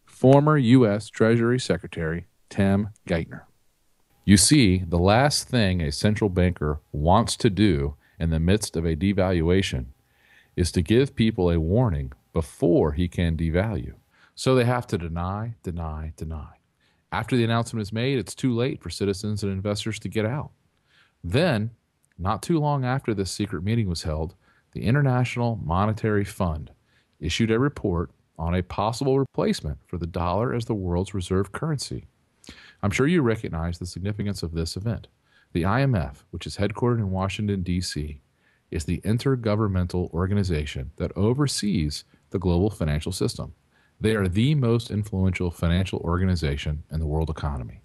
Former U.S. Treasury Secretary Tim Geithner. You see, the last thing a central banker wants to do in the midst of a devaluation is to give people a warning before he can devalue. So they have to deny, deny, deny. After the announcement is made, it's too late for citizens and investors to get out. Then, not too long after this secret meeting was held, the International Monetary Fund issued a report on a possible replacement for the dollar as the world's reserve currency. I'm sure you recognize the significance of this event. The IMF, which is headquartered in Washington, D.C., is the intergovernmental organization that oversees the global financial system. They are the most influential financial organization in the world economy.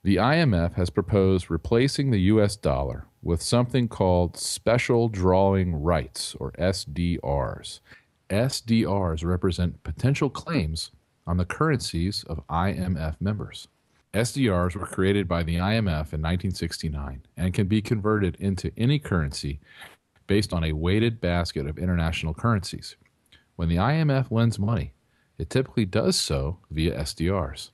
The IMF has proposed replacing the U.S. dollar with something called special drawing rights, or SDRs. SDRs represent potential claims on the currencies of IMF members. SDRs were created by the IMF in 1969 and can be converted into any currency based on a weighted basket of international currencies. When the IMF lends money, it typically does so via SDRs.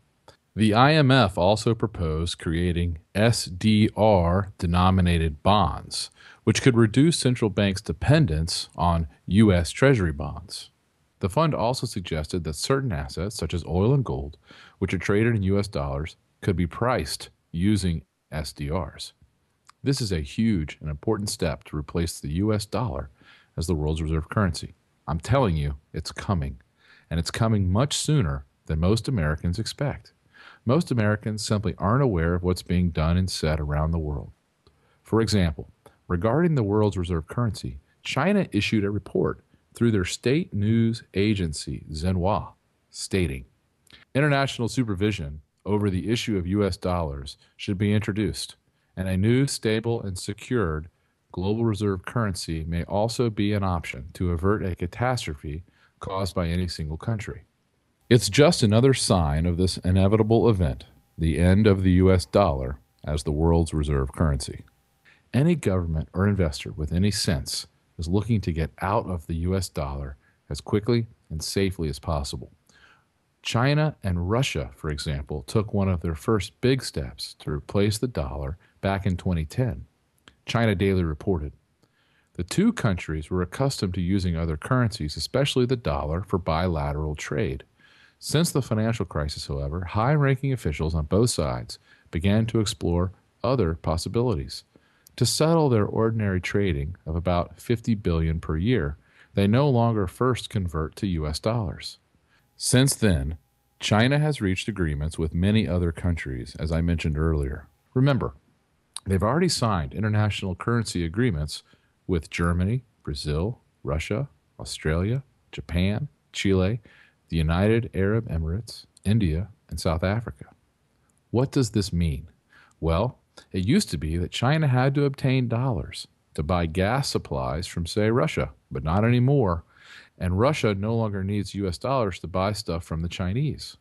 The IMF also proposed creating SDR-denominated bonds, which could reduce central banks' dependence on U.S. Treasury bonds. The fund also suggested that certain assets, such as oil and gold, which are traded in U.S. dollars, could be priced using SDRs. This is a huge and important step to replace the U.S. dollar as the world's reserve currency. I'm telling you, it's coming, and it's coming much sooner than most Americans expect. Most Americans simply aren't aware of what's being done and said around the world. For example, regarding the world's reserve currency, China issued a report through their state news agency, Xinhua, stating, "International supervision over the issue of U.S. dollars should be introduced, and a new, stable, and secured global reserve currency may also be an option to avert a catastrophe caused by any single country." It's just another sign of this inevitable event, the end of the U.S. dollar as the world's reserve currency. Any government or investor with any sense is looking to get out of the U.S. dollar as quickly and safely as possible. China and Russia, for example, took one of their first big steps to replace the dollar back in 2010. China Daily reported, "The two countries were accustomed to using other currencies, especially the dollar, for bilateral trade. Since the financial crisis, however, high-ranking officials on both sides began to explore other possibilities. To settle their ordinary trading of about $50 billion per year, they no longer first convert to U.S. dollars. Since then, China has reached agreements with many other countries, as I mentioned earlier. Remember, they've already signed international currency agreements with Germany, Brazil, Russia, Australia, Japan, Chile, the United Arab Emirates, India, and South Africa. What does this mean? Well, it used to be that China had to obtain dollars to buy gas supplies from, say, Russia, but not anymore. And Russia no longer needs U.S. dollars to buy stuff from the Chinese.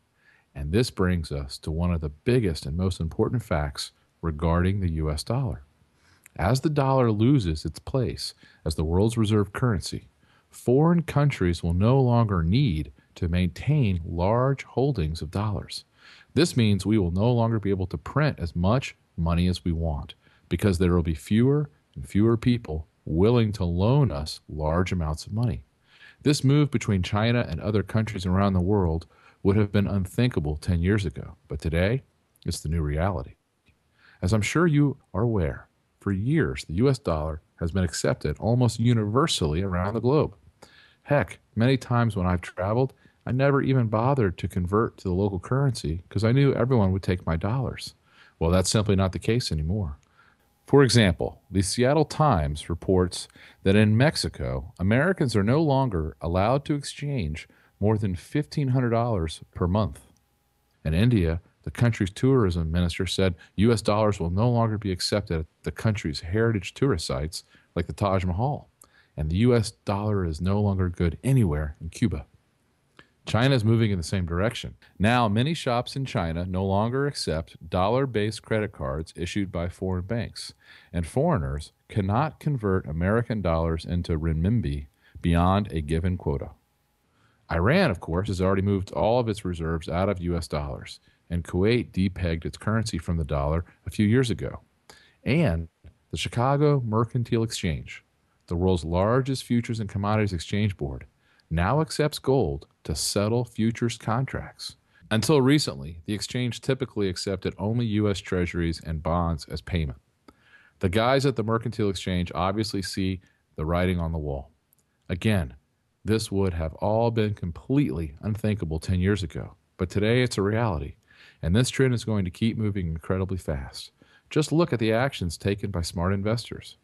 And this brings us to one of the biggest and most important facts regarding the U.S. dollar. As the dollar loses its place as the world's reserve currency, foreign countries will no longer need to maintain large holdings of dollars. This means we will no longer be able to print as much money as we want because there will be fewer and fewer people willing to loan us large amounts of money. This move between China and other countries around the world would have been unthinkable 10 years ago, but today it's the new reality. As I'm sure you are aware, for years the US dollar has been accepted almost universally around the globe. Heck, many times when I've traveled, I never even bothered to convert to the local currency because I knew everyone would take my dollars. Well, that's simply not the case anymore. For example, the Seattle Times reports that in Mexico, Americans are no longer allowed to exchange more than $1,500 per month. In India, the country's tourism minister said U.S. dollars will no longer be accepted at the country's heritage tourist sites like the Taj Mahal, and the U.S. dollar is no longer good anywhere in Cuba. China is moving in the same direction. Now, many shops in China no longer accept dollar-based credit cards issued by foreign banks, and foreigners cannot convert American dollars into renminbi beyond a given quota. Iran, of course, has already moved all of its reserves out of U.S. dollars, and Kuwait depegged its currency from the dollar a few years ago. And the Chicago Mercantile Exchange, the world's largest futures and commodities exchange board, now accepts gold to settle futures contracts. Until recently, the exchange typically accepted only U.S. treasuries and bonds as payment. The guys at the Mercantile Exchange obviously see the writing on the wall. Again, this would have all been completely unthinkable 10 years ago, but today it's a reality, and this trend is going to keep moving incredibly fast. Just look at the actions taken by smart investors.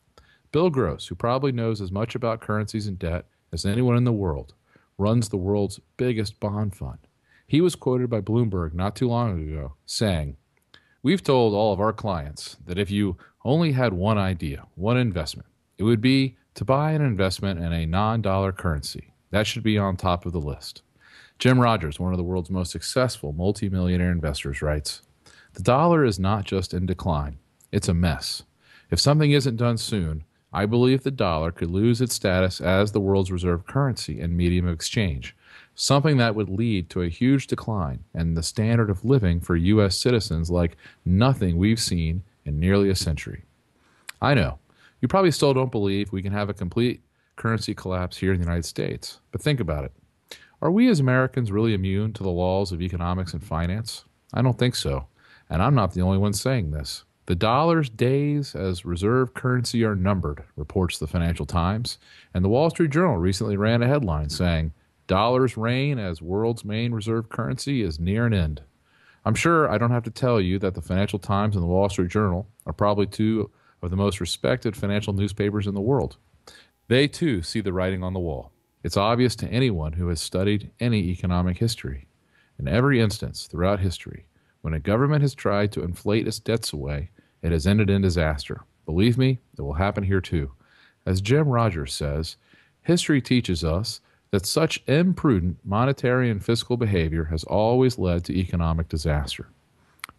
Bill Gross, who probably knows as much about currencies and debt as anyone in the world, runs the world's biggest bond fund. He was quoted by Bloomberg not too long ago saying, "We've told all of our clients that if you only had one idea, one investment, it would be to buy an investment in a non-dollar currency. That should be on top of the list." Jim Rogers, one of the world's most successful multimillionaire investors, writes, "The dollar is not just in decline, it's a mess. If something isn't done soon, I believe the dollar could lose its status as the world's reserve currency and medium of exchange, something that would lead to a huge decline in the standard of living for U.S. citizens like nothing we've seen in nearly a century." I know, you probably still don't believe we can have a complete currency collapse here in the United States, but think about it. Are we as Americans really immune to the laws of economics and finance? I don't think so, and I'm not the only one saying this. The dollar's days as reserve currency are numbered, reports the Financial Times, and the Wall Street Journal recently ran a headline saying, "Dollar's reign as world's main reserve currency is near an end." I'm sure I don't have to tell you that the Financial Times and the Wall Street Journal are probably two of the most respected financial newspapers in the world. They too see the writing on the wall. It's obvious to anyone who has studied any economic history. In every instance throughout history, when a government has tried to inflate its debts away, it has ended in disaster. Believe me, it will happen here too. As Jim Rogers says, history teaches us that such imprudent monetary and fiscal behavior has always led to economic disaster.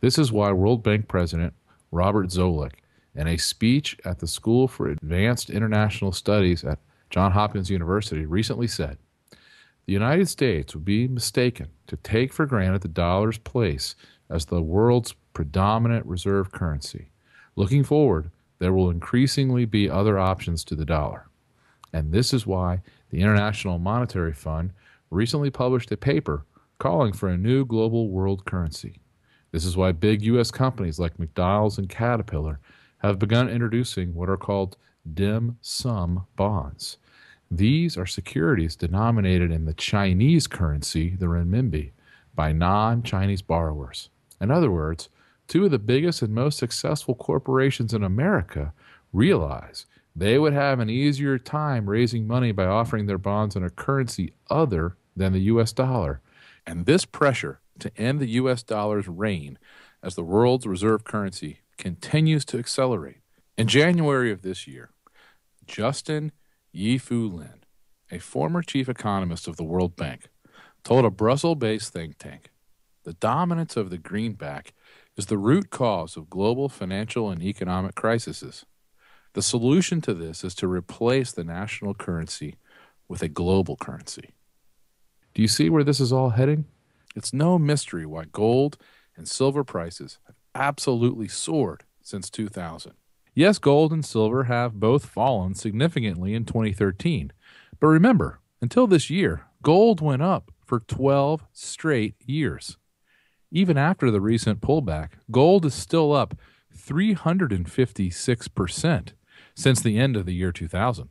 This is why World Bank President Robert Zoellick, in a speech at the School for Advanced International Studies at Johns Hopkins University, recently said, "The United States would be mistaken to take for granted the dollar's place as the world's predominant reserve currency. Looking forward, there will increasingly be other options to the dollar. And this is why the International Monetary Fund recently published a paper calling for a new global world currency. This is why big U.S. companies like McDonald's and Caterpillar have begun introducing what are called dim sum bonds. These are securities denominated in the Chinese currency, the renminbi, by non-Chinese borrowers. In other words, two of the biggest and most successful corporations in America realize they would have an easier time raising money by offering their bonds in a currency other than the U.S. dollar. And this pressure to end the U.S. dollar's reign as the world's reserve currency continues to accelerate. In January of this year, Justin Yifu Lin, a former chief economist of the World Bank, told a Brussels-based think tank, "The dominance of the greenback is the root cause of global financial and economic crises. The solution to this is to replace the national currency with a global currency." Do you see where this is all heading? It's no mystery why gold and silver prices have absolutely soared since 2000. Yes, gold and silver have both fallen significantly in 2013. But remember, until this year, gold went up for 12 straight years. Even after the recent pullback, gold is still up 356% since the end of the year 2000.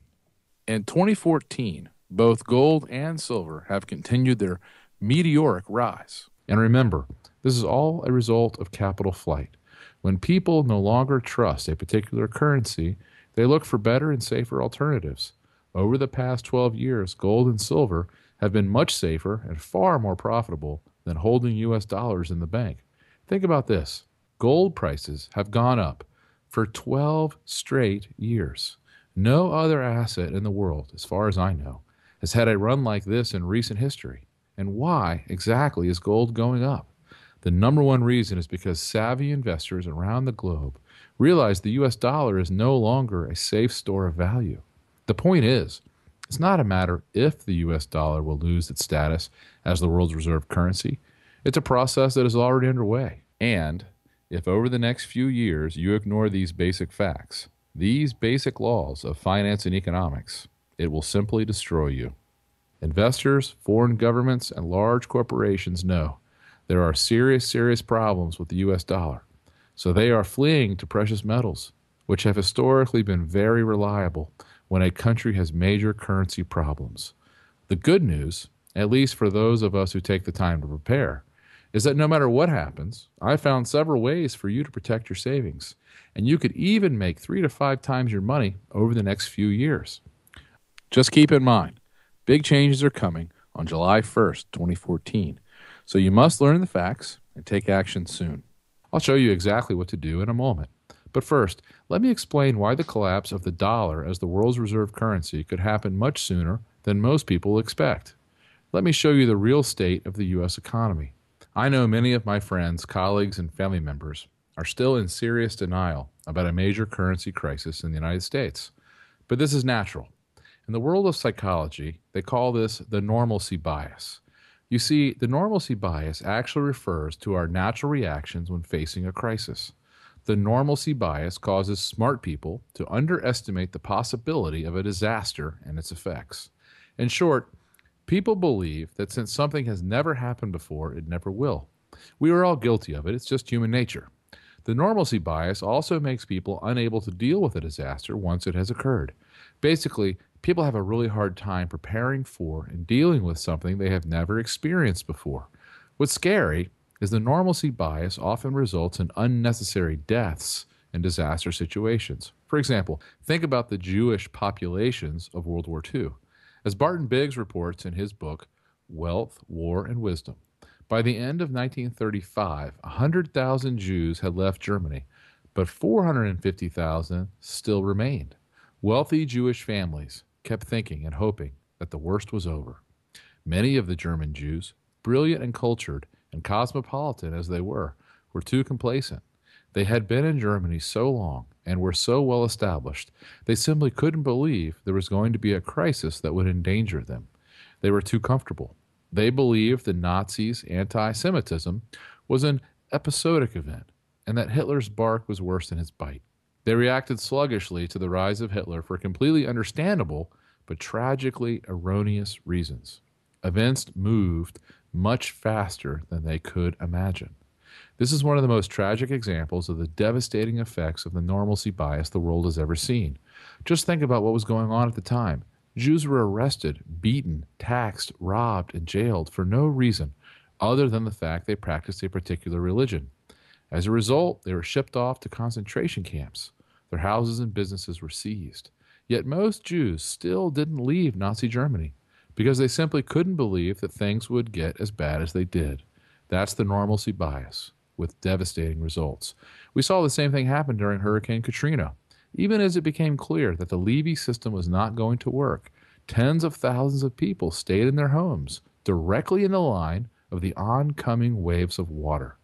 In 2014, both gold and silver have continued their meteoric rise. And remember, this is all a result of capital flight. When people no longer trust a particular currency, they look for better and safer alternatives. Over the past 12 years, gold and silver have been much safer and far more profitable than holding U.S. dollars in the bank. Think about this. Gold prices have gone up for 12 straight years. No other asset in the world, as far as I know, has had a run like this in recent history. And why exactly is gold going up? The number one reason is because savvy investors around the globe realize the U.S. dollar is no longer a safe store of value. The point is, it's not a matter if the U.S. dollar will lose its status as the world's reserve currency. It's a process that is already underway. And if over the next few years you ignore these basic facts, these basic laws of finance and economics, it will simply destroy you. Investors, foreign governments, and large corporations know there are serious problems with the U.S. dollar, so they are fleeing to precious metals, which have historically been very reliable when a country has major currency problems. The good news, at least for those of us who take the time to prepare, is that no matter what happens, I found several ways for you to protect your savings, and you could even make 3 to 5 times your money over the next few years. Just keep in mind, big changes are coming on July 1st, 2014. So you must learn the facts and take action soon. I'll show you exactly what to do in a moment. But first, let me explain why the collapse of the dollar as the world's reserve currency could happen much sooner than most people expect. Let me show you the real state of the U.S. economy. I know many of my friends, colleagues, and family members are still in serious denial about a major currency crisis in the United States. But this is natural. In the world of psychology, they call this the normalcy bias. You see, the normalcy bias actually refers to our natural reactions when facing a crisis. The normalcy bias causes smart people to underestimate the possibility of a disaster and its effects. In short, people believe that since something has never happened before, it never will. We are all guilty of it. It's just human nature. The normalcy bias also makes people unable to deal with a disaster once it has occurred. Basically, people have a really hard time preparing for and dealing with something they have never experienced before. What's scary is the normalcy bias often results in unnecessary deaths in disaster situations. For example, think about the Jewish populations of World War II. As Barton Biggs reports in his book, Wealth, War, and Wisdom, by the end of 1935, 100,000 Jews had left Germany, but 450,000 still remained. Wealthy Jewish families kept thinking and hoping that the worst was over. Many of the German Jews, brilliant and cultured and cosmopolitan as they were too complacent. They had been in Germany so long and were so well established, they simply couldn't believe there was going to be a crisis that would endanger them. They were too comfortable. They believed the Nazis' anti-Semitism was an episodic event and that Hitler's bark was worse than his bite. They reacted sluggishly to the rise of Hitler for completely understandable but tragically erroneous reasons. Events moved much faster than they could imagine. This is one of the most tragic examples of the devastating effects of the normalcy bias the world has ever seen. Just think about what was going on at the time. Jews were arrested, beaten, taxed, robbed, and jailed for no reason other than the fact they practiced a particular religion. As a result, they were shipped off to concentration camps. Their houses and businesses were seized. Yet most Jews still didn't leave Nazi Germany because they simply couldn't believe that things would get as bad as they did. That's the normalcy bias, with devastating results. We saw the same thing happen during Hurricane Katrina. Even as it became clear that the Levy system was not going to work, tens of thousands of people stayed in their homes, directly in the line of the oncoming waves of water.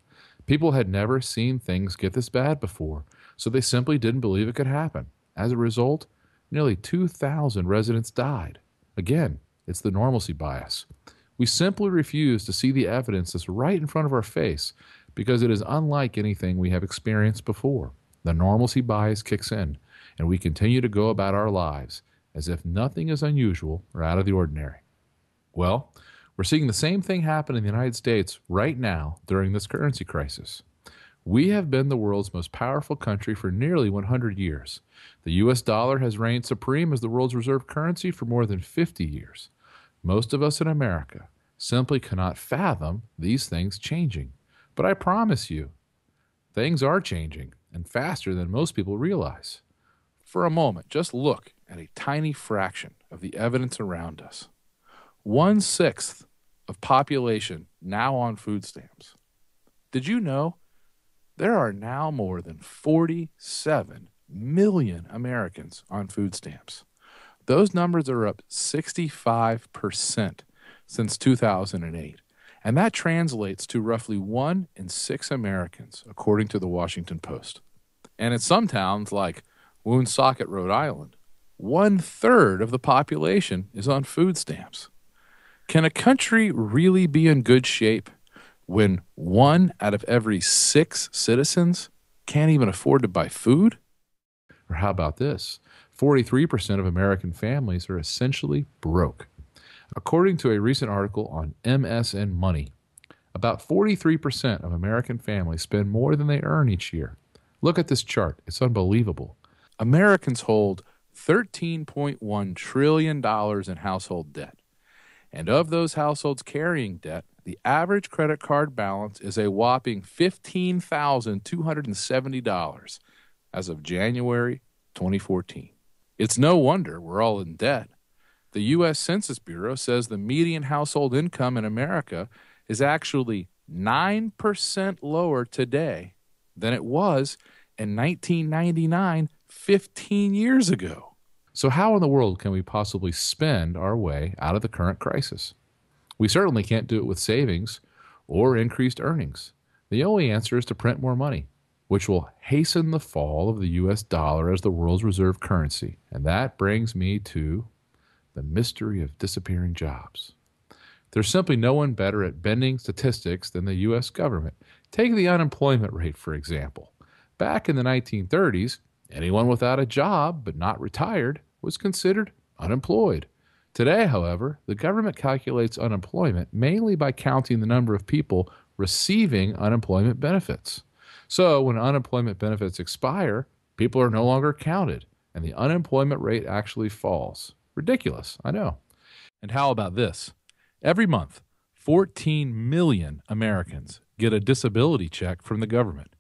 People had never seen things get this bad before, so they simply didn't believe it could happen. As a result, nearly 2,000 residents died. Again, it's the normalcy bias. We simply refuse to see the evidence that's right in front of our face because it is unlike anything we have experienced before. The normalcy bias kicks in, and we continue to go about our lives as if nothing is unusual or out of the ordinary. Well, we're seeing the same thing happen in the United States right now during this currency crisis. We have been the world's most powerful country for nearly 100 years. The U.S. dollar has reigned supreme as the world's reserve currency for more than 50 years. Most of us in America simply cannot fathom these things changing. But I promise you, things are changing, and faster than most people realize. For a moment, just look at a tiny fraction of the evidence around us. 1/6 of population now on food stamps. Did you know there are now more than 47 million Americans on food stamps? Those numbers are up 65% since 2008, and that translates to roughly 1 in 6 Americans, according to the Washington Post. And in some towns like Woonsocket, Rhode Island, 1/3 of the population is on food stamps. Can a country really be in good shape when 1 out of every 6 citizens can't even afford to buy food? Or how about this? 43% of American families are essentially broke. According to a recent article on MSN Money, about 43% of American families spend more than they earn each year. Look at this chart. It's unbelievable. Americans hold $13.1 trillion in household debt. And of those households carrying debt, the average credit card balance is a whopping $15,270 as of January 2014. It's no wonder we're all in debt. The U.S. Census Bureau says the median household income in America is actually 9% lower today than it was in 1999, 15 years ago. So how in the world can we possibly spend our way out of the current crisis? We certainly can't do it with savings or increased earnings. The only answer is to print more money, which will hasten the fall of the U.S. dollar as the world's reserve currency. And that brings me to the mystery of disappearing jobs. There's simply no one better at bending statistics than the U.S. government. Take the unemployment rate, for example. Back in the 1930s, anyone without a job but not retired was considered unemployed. Today, however, the government calculates unemployment mainly by counting the number of people receiving unemployment benefits. So when unemployment benefits expire, people are no longer counted, and the unemployment rate actually falls. Ridiculous, I know. And how about this? Every month, 14 million Americans get a disability check from the government.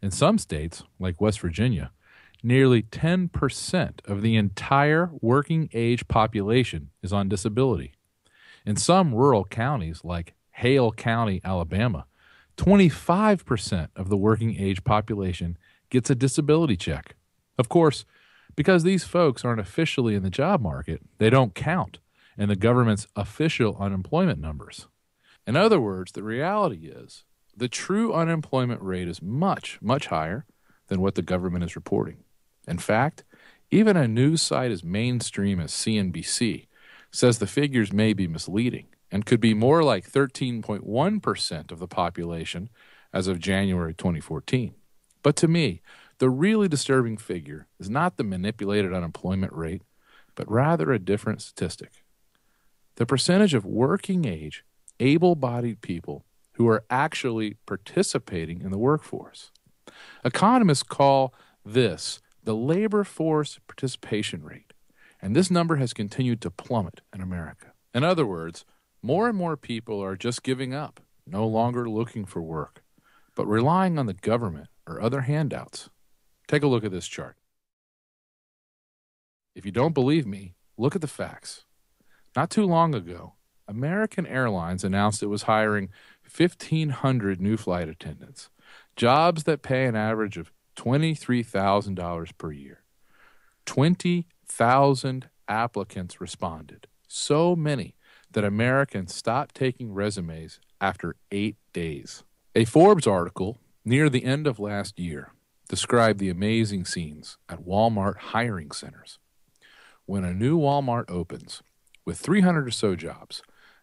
In some states, like West Virginia, nearly 10% of the entire working age population is on disability. In some rural counties, like Hale County, Alabama, 25% of the working age population gets a disability check. Of course, because these folks aren't officially in the job market, they don't count in the government's official unemployment numbers. In other words, the reality is the true unemployment rate is much, much higher than what the government is reporting. In fact, even a news site as mainstream as CNBC says the figures may be misleading and could be more like 13.1% of the population as of January 2014. But to me, the really disturbing figure is not the manipulated unemployment rate, but rather a different statistic. The percentage of working age, able-bodied people who are actually participating in the workforce. Economists call this the labor force participation rate, and this number has continued to plummet in America. In other words, more and more people are just giving up, no longer looking for work, but relying on the government or other handouts. Take a look at this chart. If you don't believe me, look at the facts. Not too long ago, American Airlines announced it was hiring 1,500 new flight attendants, jobs that pay an average of $23,000 per year. 20,000 applicants responded, so many that Americans stopped taking resumes after 8 days. A Forbes article near the end of last year described the amazing scenes at Walmart hiring centers. When a new Walmart opens with 300 or so jobs,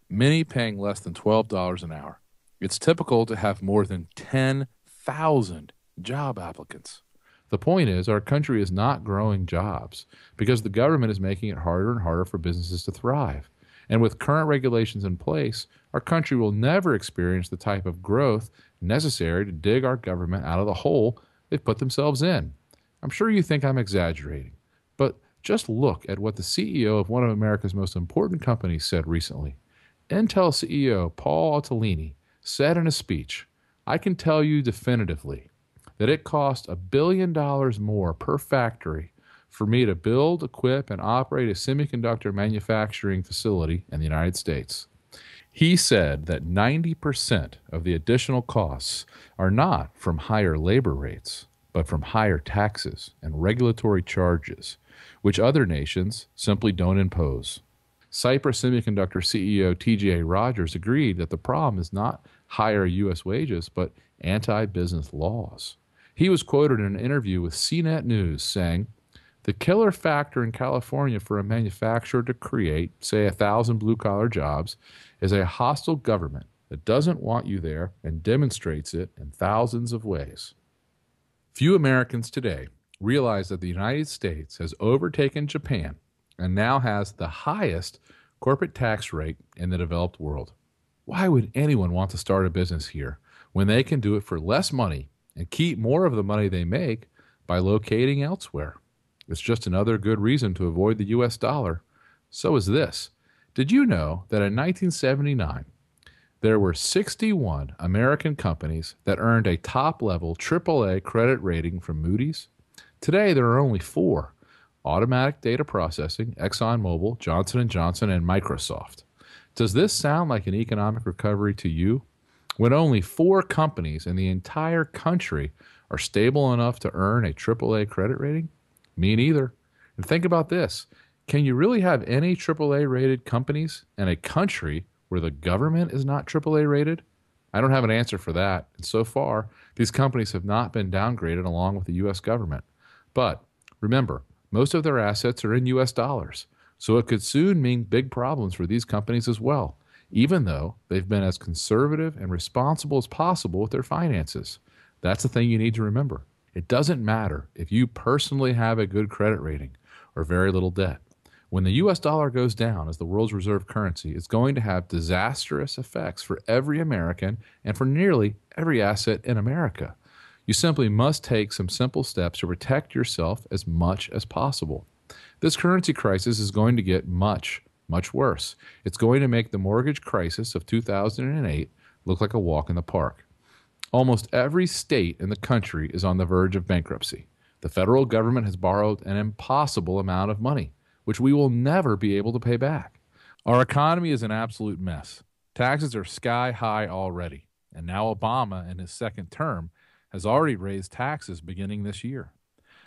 many paying less than $12 an hour. It's typical to have more than 10,000 job applicants. The point is, our country is not growing jobs because the government is making it harder and harder for businesses to thrive. And with current regulations in place, our country will never experience the type of growth necessary to dig our government out of the hole they've put themselves in. I'm sure you think I'm exaggerating, but just look at what the CEO of one of America's most important companies said recently. Intel CEO Paul Otellini said in a speech, "I can tell you definitively that it cost $1 billion more per factory for me to build, equip, and operate a semiconductor manufacturing facility in the United States." He said that 90% of the additional costs are not from higher labor rates, but from higher taxes and regulatory charges, which other nations simply don't impose. Cypress Semiconductor CEO T.J. Rogers agreed that the problem is not higher U.S. wages, but anti-business laws. He was quoted in an interview with CNET News saying, "The killer factor in California for a manufacturer to create, say, 1,000 blue-collar jobs is a hostile government that doesn't want you there and demonstrates it in thousands of ways." Few Americans today realize that the United States has overtaken Japan and now has the highest corporate tax rate in the developed world. Why would anyone want to start a business here when they can do it for less money and keep more of the money they make by locating elsewhere? It's just another good reason to avoid the U.S. dollar. So is this. Did you know that in 1979, there were 61 American companies that earned a top-level AAA credit rating from Moody's? Today, there are only 4: Automatic Data Processing, ExxonMobil, Johnson & Johnson, and Microsoft. Does this sound like an economic recovery to you? When only 4 companies in the entire country are stable enough to earn a AAA credit rating? Me neither. And think about this. Can you really have any AAA-rated companies in a country where the government is not AAA rated? I don't have an answer for that. And so far, these companies have not been downgraded along with the U.S. government. But remember, most of their assets are in U.S. dollars, so it could soon mean big problems for these companies as well, even though they've been as conservative and responsible as possible with their finances. That's the thing you need to remember. It doesn't matter if you personally have a good credit rating or very little debt. When the U.S. dollar goes down as the world's reserve currency, it's going to have disastrous effects for every American and for nearly every asset in America. You simply must take some simple steps to protect yourself as much as possible. This currency crisis is going to get much, much worse. It's going to make the mortgage crisis of 2008 look like a walk in the park. Almost every state in the country is on the verge of bankruptcy. The federal government has borrowed an impossible amount of money, which we will never be able to pay back. Our economy is an absolute mess. Taxes are sky high already, and now Obama, in his second term, has already raised taxes beginning this year.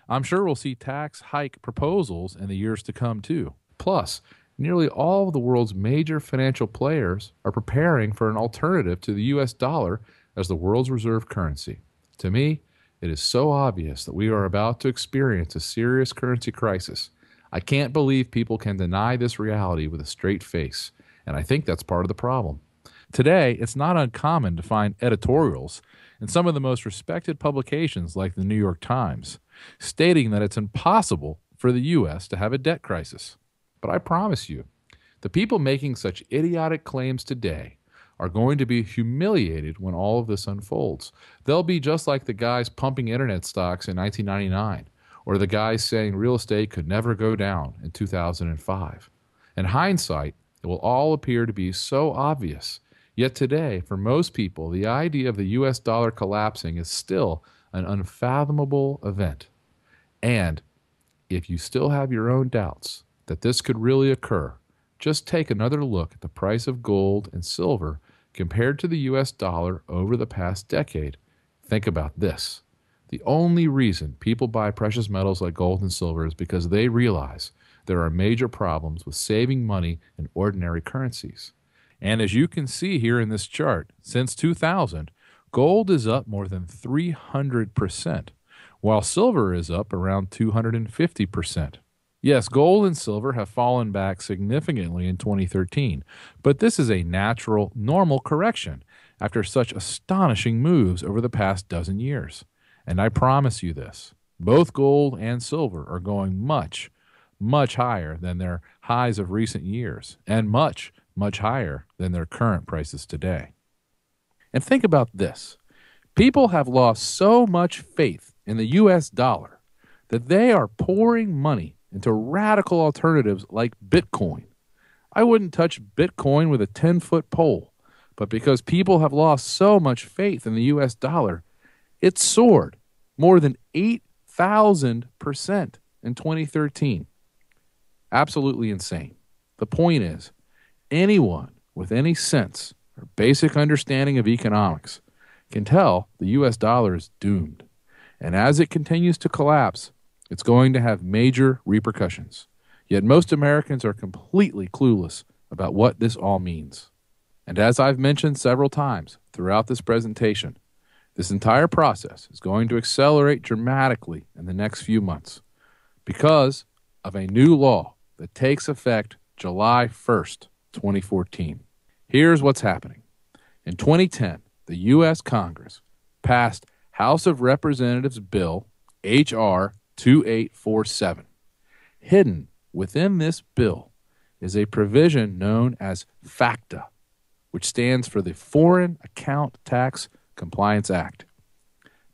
I'm sure we'll see tax hike proposals in the years to come too. Plus, nearly all of the world's major financial players are preparing for an alternative to the U.S. dollar as the world's reserve currency. To me, it is so obvious that we are about to experience a serious currency crisis. I can't believe people can deny this reality with a straight face, and I think that's part of the problem. Today, it's not uncommon to find editorials in some of the most respected publications like the New York Times stating that it's impossible for the U.S. to have a debt crisis. But I promise you, the people making such idiotic claims today are going to be humiliated when all of this unfolds. They'll be just like the guys pumping internet stocks in 1999, or the guys saying real estate could never go down in 2005. In hindsight, it will all appear to be so obvious. Yet today, for most people, the idea of the U.S. dollar collapsing is still an unfathomable event. And if you still have your own doubts that this could really occur, just take another look at the price of gold and silver compared to the U.S. dollar over the past decade. Think about this. The only reason people buy precious metals like gold and silver is because they realize there are major problems with saving money in ordinary currencies. And as you can see here in this chart, since 2000, gold is up more than 300%, while silver is up around 250%. Yes, gold and silver have fallen back significantly in 2013, but this is a natural, normal correction after such astonishing moves over the past dozen years. And I promise you this, both gold and silver are going much, much higher than their highs of recent years, and much, much higher than their current prices today. And think about this. People have lost so much faith in the U.S. dollar that they are pouring money into radical alternatives like Bitcoin. I wouldn't touch Bitcoin with a 10-foot pole, but because people have lost so much faith in the U.S. dollar, it soared more than 8,000% in 2013. Absolutely insane. The point is, anyone with any sense or basic understanding of economics can tell the U.S. dollar is doomed. And as it continues to collapse, it's going to have major repercussions. Yet most Americans are completely clueless about what this all means. And as I've mentioned several times throughout this presentation, this entire process is going to accelerate dramatically in the next few months because of a new law that takes effect July 1st, 2014. Here's what's happening. In 2010, the U.S. Congress passed House of Representatives Bill H.R. 2847. Hidden within this bill is a provision known as FACTA, which stands for the Foreign Account Tax Compliance Act.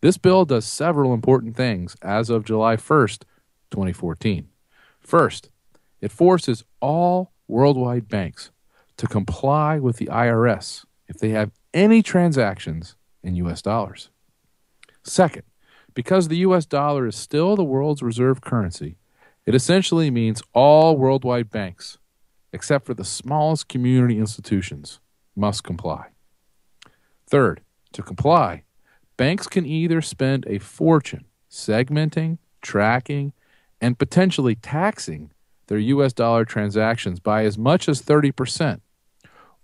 This bill does several important things as of July 1st, 2014. First, it forces all worldwide banks to comply with the IRS if they have any transactions in U.S. dollars. Second, because the U.S. dollar is still the world's reserve currency, it essentially means all worldwide banks, except for the smallest community institutions, must comply. Third, to comply, banks can either spend a fortune segmenting, tracking, and potentially taxing their U.S. dollar transactions by as much as 30%,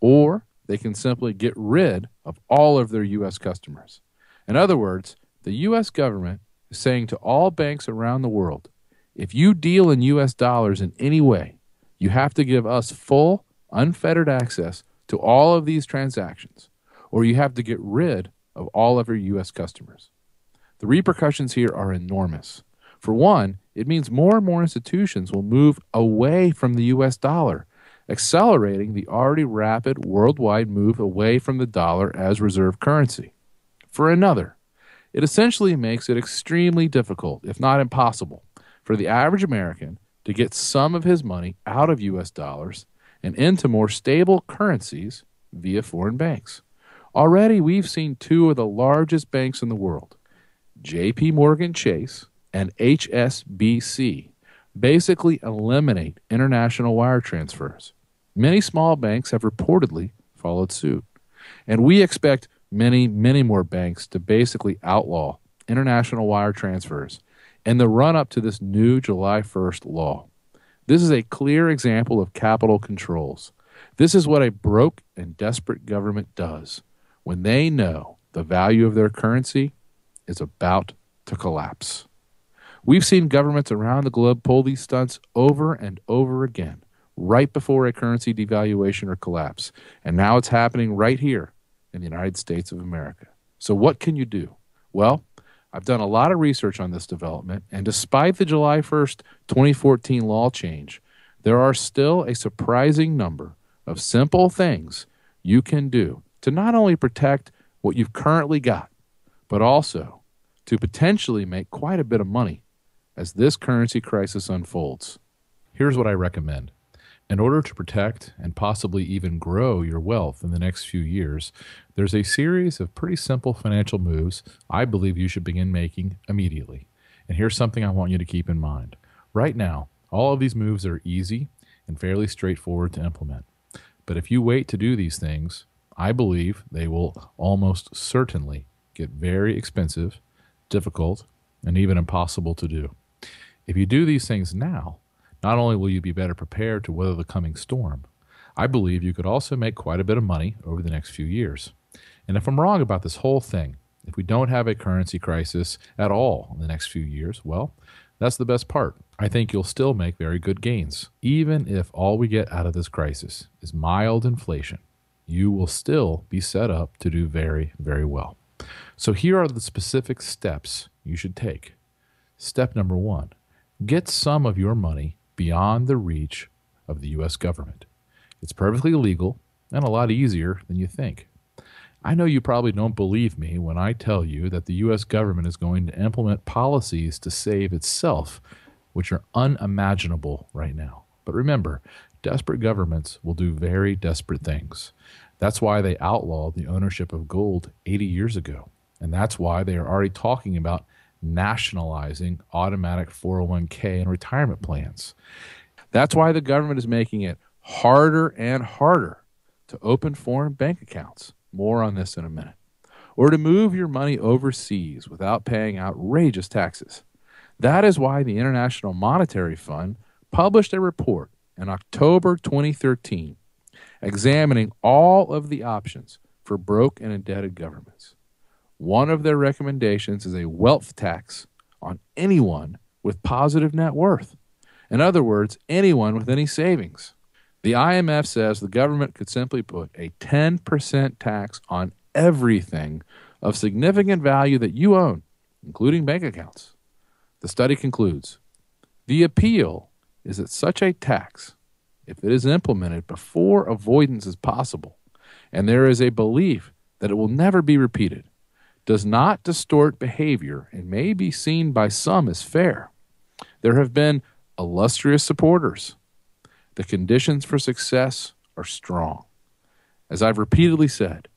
or they can simply get rid of all of their U.S. customers. In other words, the U.S. government is saying to all banks around the world, if you deal in U.S. dollars in any way, you have to give us full, unfettered access to all of these transactions, or you have to get rid of all of your U.S. customers. The repercussions here are enormous. For one, it means more and more institutions will move away from the U.S. dollar, accelerating the already rapid worldwide move away from the dollar as reserve currency. For another, it essentially makes it extremely difficult, if not impossible, for the average American to get some of his money out of U.S. dollars and into more stable currencies via foreign banks. Already, we've seen two of the largest banks in the world, J.P. Morgan Chase and HSBC, basically eliminate international wire transfers. Many small banks have reportedly followed suit, and we expect many, many more banks to basically outlaw international wire transfers in the run-up to this new July 1st law. This is a clear example of capital controls. This is what a broke and desperate government does when they know the value of their currency is about to collapse. We've seen governments around the globe pull these stunts over and over again, right before a currency devaluation or collapse. And now it's happening right here in the United States of America. So what can you do? Well, I've done a lot of research on this development, and despite the July 1st, 2014 law change, there are still a surprising number of simple things you can do to not only protect what you've currently got, but also to potentially make quite a bit of money as this currency crisis unfolds. Here's what I recommend. In order to protect and possibly even grow your wealth in the next few years, there's a series of pretty simple financial moves I believe you should begin making immediately. And here's something I want you to keep in mind. Right now, all of these moves are easy and fairly straightforward to implement. But if you wait to do these things, I believe they will almost certainly get very expensive, difficult, and even impossible to do. If you do these things now, not only will you be better prepared to weather the coming storm, I believe you could also make quite a bit of money over the next few years. And if I'm wrong about this whole thing, if we don't have a currency crisis at all in the next few years, well, that's the best part. I think you'll still make very good gains. Even if all we get out of this crisis is mild inflation, you will still be set up to do very, very well. So here are the specific steps you should take. Step number 1, get some of your money beyond the reach of the U.S. government. It's perfectly legal and a lot easier than you think. I know you probably don't believe me when I tell you that the U.S. government is going to implement policies to save itself, which are unimaginable right now. But remember, desperate governments will do very desperate things. That's why they outlawed the ownership of gold 80 years ago. And that's why they are already talking about nationalizing automatic 401k and retirement plans. That's why the government is making it harder and harder to open foreign bank accounts. More on this in a minute. Or to move your money overseas without paying outrageous taxes. That is why the International Monetary Fund published a report in October 2013 examining all of the options for broke and indebted governments. One of their recommendations is a wealth tax on anyone with positive net worth. In other words, anyone with any savings. The IMF says the government could simply put a 10% tax on everything of significant value that you own, including bank accounts. The study concludes, the appeal is that such a tax, if it is implemented before avoidance is possible, and there is a belief that it will never be repeated, does not distort behavior and may be seen by some as fair. There have been illustrious supporters. The conditions for success are strong. As I've repeatedly said,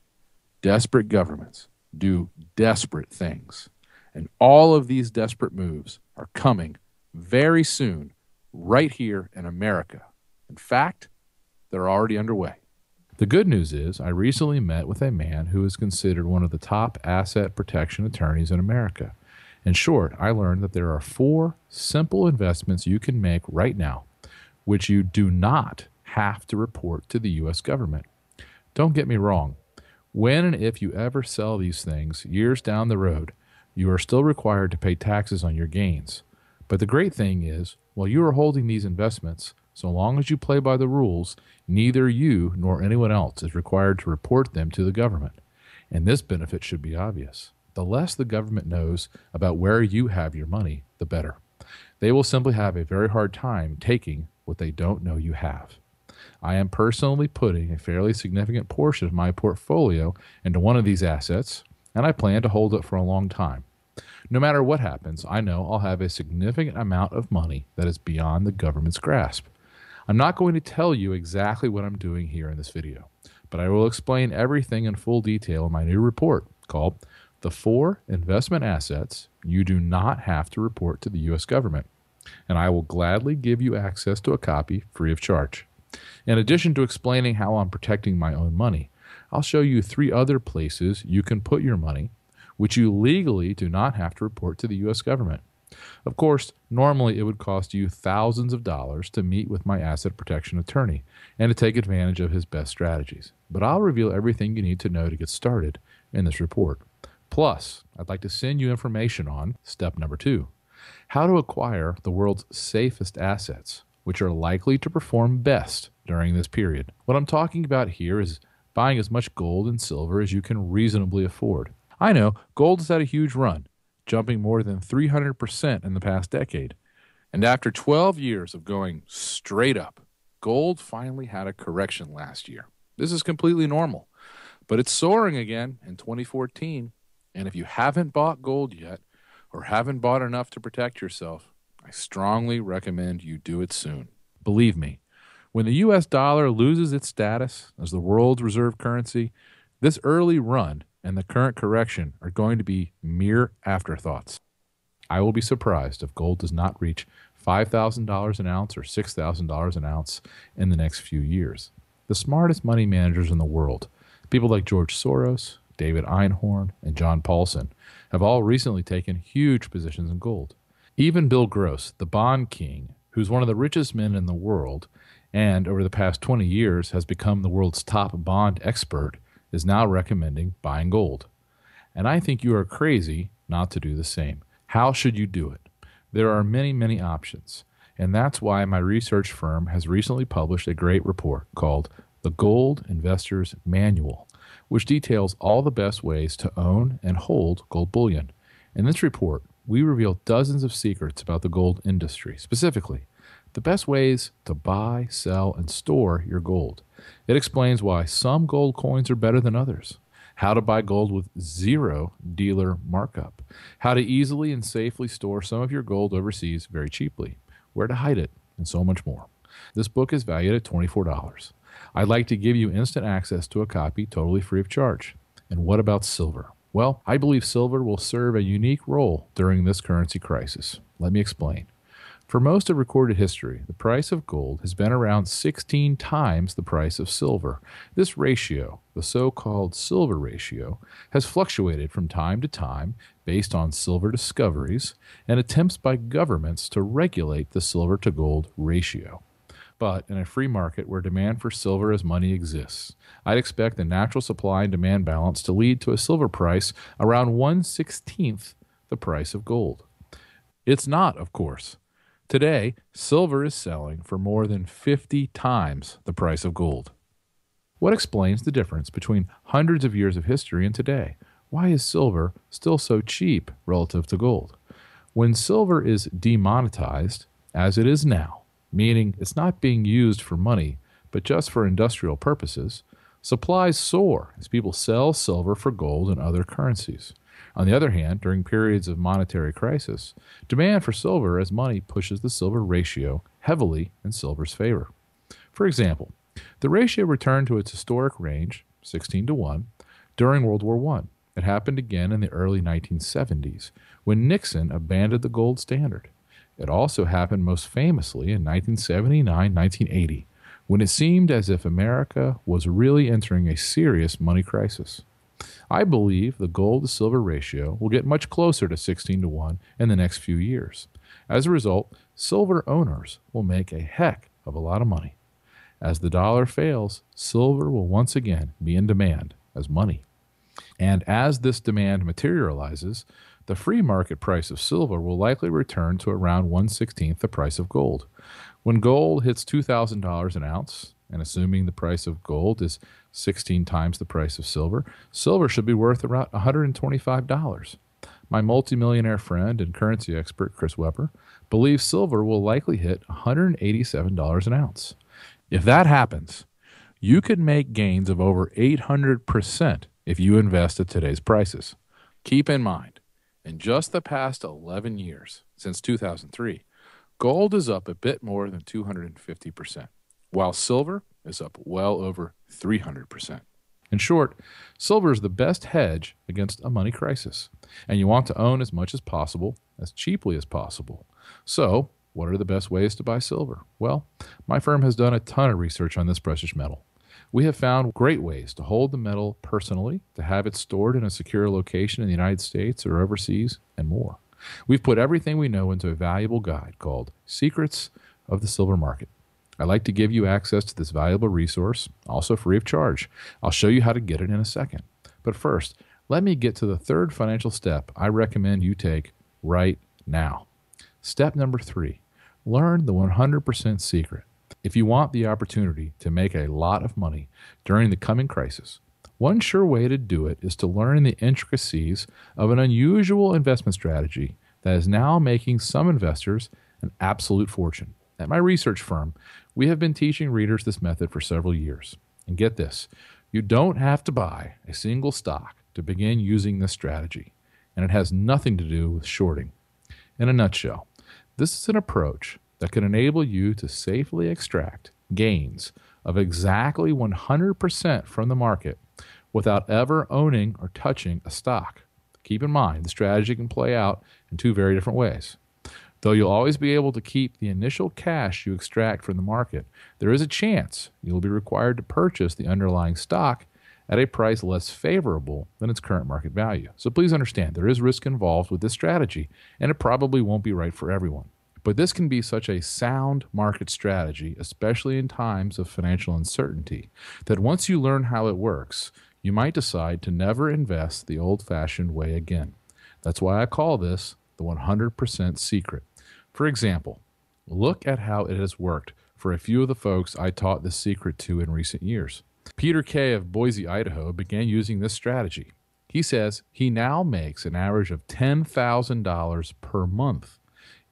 desperate governments do desperate things. And all of these desperate moves are coming very soon, right here in America. In fact, they're already underway. The good news is I recently met with a man who is considered one of the top asset protection attorneys in America. In short, I learned that there are 4 simple investments you can make right now, which you do not have to report to the U.S. government. Don't get me wrong. When and if you ever sell these things years down the road, you are still required to pay taxes on your gains. But the great thing is, while you are holding these investments, so long as you play by the rules, neither you nor anyone else is required to report them to the government. And this benefit should be obvious. The less the government knows about where you have your money, the better. They will simply have a very hard time taking what they don't know you have. I am personally putting a fairly significant portion of my portfolio into one of these assets, and I plan to hold it for a long time. No matter what happens, I know I'll have a significant amount of money that is beyond the government's grasp. I'm not going to tell you exactly what I'm doing here in this video, but I will explain everything in full detail in my new report called The 4 Investment Assets You Do Not Have to Report to the U.S. Government, and I will gladly give you access to a copy free of charge. In addition to explaining how I'm protecting my own money, I'll show you 3 other places you can put your money, which you legally do not have to report to the U.S. government. Of course, normally it would cost you thousands of dollars to meet with my asset protection attorney and to take advantage of his best strategies. But I'll reveal everything you need to know to get started in this report. Plus, I'd like to send you information on step number 2, how to acquire the world's safest assets, which are likely to perform best during this period. What I'm talking about here is buying as much gold and silver as you can reasonably afford. I know gold has had a huge run, jumping more than 300% in the past decade. And after 12 years of going straight up, gold finally had a correction last year. This is completely normal, but it's soaring again in 2014. And if you haven't bought gold yet or haven't bought enough to protect yourself, I strongly recommend you do it soon. Believe me, when the U.S. dollar loses its status as the world's reserve currency, this early run and the current correction are going to be mere afterthoughts. I will be surprised if gold does not reach $5,000 an ounce or $6,000 an ounce in the next few years. The smartest money managers in the world, people like George Soros, David Einhorn, and John Paulson, have all recently taken huge positions in gold. Even Bill Gross, the bond king, who's one of the richest men in the world and over the past 20 years has become the world's top bond expert, is now recommending buying gold. And I think you are crazy not to do the same. How should you do it? There are many, many options. And that's why my research firm has recently published a great report called The Gold Investor's Manual, which details all the best ways to own and hold gold bullion. In this report, we reveal dozens of secrets about the gold industry, specifically the best ways to buy, sell, and store your gold. It explains why some gold coins are better than others, how to buy gold with zero dealer markup, how to easily and safely store some of your gold overseas very cheaply, where to hide it, and so much more. This book is valued at $24. I'd like to give you instant access to a copy totally free of charge. And what about silver? Well, I believe silver will serve a unique role during this currency crisis. Let me explain. For most of recorded history, the price of gold has been around 16 times the price of silver. This ratio, the so-called silver ratio, has fluctuated from time to time based on silver discoveries and attempts by governments to regulate the silver-to-gold ratio. But in a free market where demand for silver as money exists, I'd expect the natural supply and demand balance to lead to a silver price around 1/16th the price of gold. It's not, of course. Today, silver is selling for more than 50 times the price of gold. What explains the difference between hundreds of years of history and today? Why is silver still so cheap relative to gold? When silver is demonetized, as it is now, meaning it's not being used for money, but just for industrial purposes, supplies soar as people sell silver for gold and other currencies. On the other hand, during periods of monetary crisis, demand for silver as money pushes the silver ratio heavily in silver's favor. For example, the ratio returned to its historic range, 16-1, during World War I. It happened again in the early 1970s, when Nixon abandoned the gold standard. It also happened most famously in 1979-1980, when it seemed as if America was really entering a serious money crisis. I believe the gold-to-silver ratio will get much closer to 16-1 in the next few years. As a result, silver owners will make a heck of a lot of money. As the dollar fails, silver will once again be in demand as money. And as this demand materializes, the free market price of silver will likely return to around 1/16th the price of gold. When gold hits $2,000 an ounce, and assuming the price of gold is 16 times the price of silver, silver should be worth around $125. My multimillionaire friend and currency expert, Chris Weber, believes silver will likely hit $187 an ounce. If that happens, you could make gains of over 800% if you invest at today's prices. Keep in mind, in just the past 11 years, since 2003, gold is up a bit more than 250%. While silver is up well over 300%. In short, silver is the best hedge against a money crisis, and you want to own as much as possible, as cheaply as possible. So, what are the best ways to buy silver? Well, my firm has done a ton of research on this precious metal. We have found great ways to hold the metal personally, to have it stored in a secure location in the United States or overseas, and more. We've put everything we know into a valuable guide called Secrets of the Silver Market. I'd like to give you access to this valuable resource, also free of charge. I'll show you how to get it in a second. But first, let me get to the third financial step I recommend you take right now. Step number 3, learn the 100% secret. If you want the opportunity to make a lot of money during the coming crisis, one sure way to do it is to learn the intricacies of an unusual investment strategy that is now making some investors an absolute fortune. At my research firm, we have been teaching readers this method for several years. And get this, you don't have to buy a single stock to begin using this strategy, and it has nothing to do with shorting. In a nutshell, this is an approach that can enable you to safely extract gains of exactly 100% from the market without ever owning or touching a stock. Keep in mind, the strategy can play out in two very different ways. Though you'll always be able to keep the initial cash you extract from the market, there is a chance you'll be required to purchase the underlying stock at a price less favorable than its current market value. So please understand, there is risk involved with this strategy, and it probably won't be right for everyone. But this can be such a sound market strategy, especially in times of financial uncertainty, that once you learn how it works, you might decide to never invest the old-fashioned way again. That's why I call this the 100% secret. For example, Look at how it has worked for a few of the folks I taught this secret to in recent years. Peter Kay of Boise, Idaho began using this strategy. He says he now makes an average of $10,000 per month.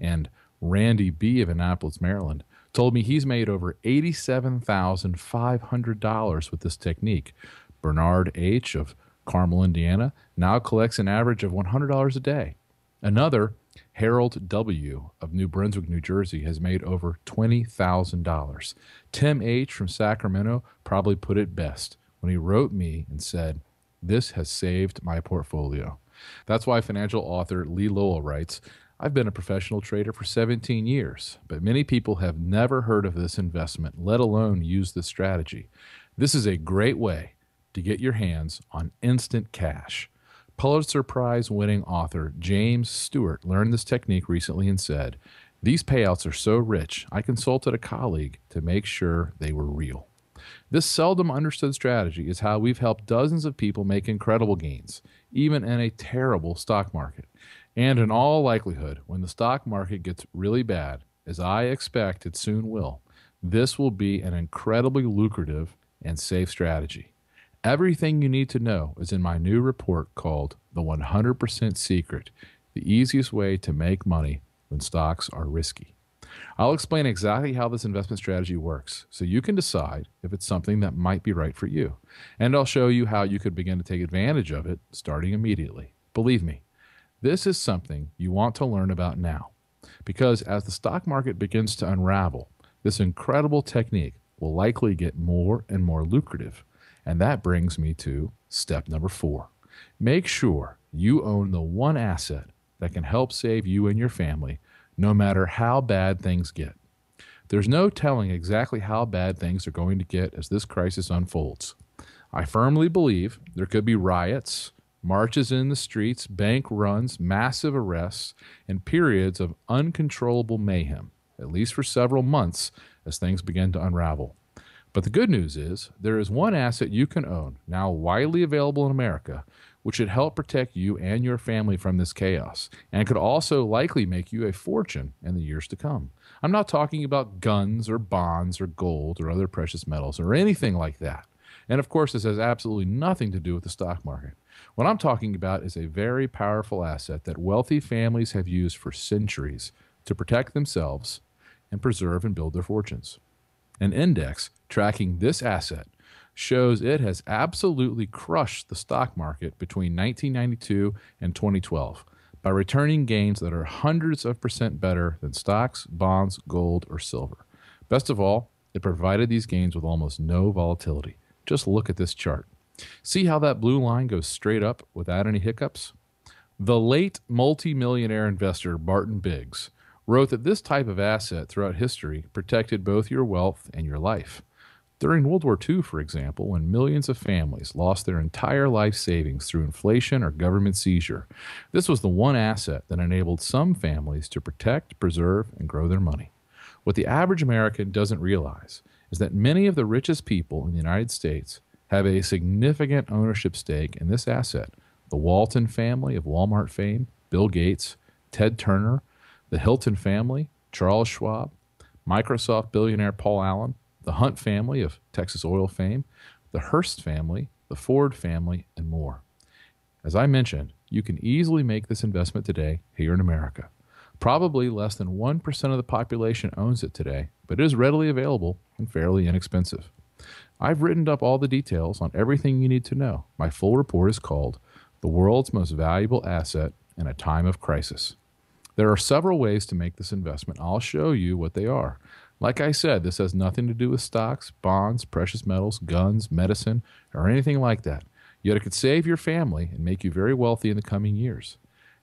And Randy B. of Annapolis, Maryland, told me he's made over $87,500 with this technique. Bernard H. of Carmel, Indiana, now collects an average of $100 a day. Another, Harold W. of New Brunswick, New Jersey, has made over $20,000. Tim H. from Sacramento probably put it best when he wrote me and said, "This has saved my portfolio." That's why financial author Lee Lowell writes, "I've been a professional trader for 17 years, but many people have never heard of this investment, let alone use this strategy. This is a great way to get your hands on instant cash." Pulitzer Prize winning author James Stewart learned this technique recently and said, "These payouts are so rich, I consulted a colleague to make sure they were real." This seldom understood strategy is how we've helped dozens of people make incredible gains, even in a terrible stock market. And in all likelihood, when the stock market gets really bad, as I expect it soon will, this will be an incredibly lucrative and safe strategy. Everything you need to know is in my new report called The 100% Secret, the easiest way to make money when stocks are risky. I'll explain exactly how this investment strategy works so you can decide if it's something that might be right for you. And I'll show you how you could begin to take advantage of it starting immediately. Believe me, this is something you want to learn about now, because as the stock market begins to unravel, this incredible technique will likely get more and more lucrative. And that brings me to step number 4. Make sure you own the one asset that can help save you and your family no matter how bad things get. There's no telling exactly how bad things are going to get as this crisis unfolds. I firmly believe there could be riots, marches in the streets, bank runs, massive arrests, and periods of uncontrollable mayhem, at least for several months as things begin to unravel. But the good news is there is one asset you can own, now widely available in America, which should help protect you and your family from this chaos, and could also likely make you a fortune in the years to come. I'm not talking about guns or bonds or gold or other precious metals or anything like that. And of course, this has absolutely nothing to do with the stock market. What I'm talking about is a very powerful asset that wealthy families have used for centuries to protect themselves and preserve and build their fortunes. An index tracking this asset shows it has absolutely crushed the stock market between 1992 and 2012 by returning gains that are hundreds of percent better than stocks, bonds, gold, or silver. Best of all, it provided these gains with almost no volatility. Just look at this chart. See how that blue line goes straight up without any hiccups? The late multimillionaire investor Barton Biggs wrote that this type of asset throughout history protected both your wealth and your life. During World War II, for example, when millions of families lost their entire life savings through inflation or government seizure, this was the one asset that enabled some families to protect, preserve, and grow their money. What the average American doesn't realize is that many of the richest people in the United States have a significant ownership stake in this asset. The Walton family of Walmart fame, Bill Gates, Ted Turner, the Hilton family, Charles Schwab, Microsoft billionaire Paul Allen, the Hunt family of Texas oil fame, the Hearst family, the Ford family, and more. As I mentioned, you can easily make this investment today here in America. Probably less than 1% of the population owns it today, but it is readily available and fairly inexpensive. I've written up all the details on everything you need to know. My full report is called The World's Most Valuable Asset in a Time of Crisis. There are several ways to make this investment. I'll show you what they are. Like I said, this has nothing to do with stocks, bonds, precious metals, guns, medicine, or anything like that. Yet it could save your family and make you very wealthy in the coming years.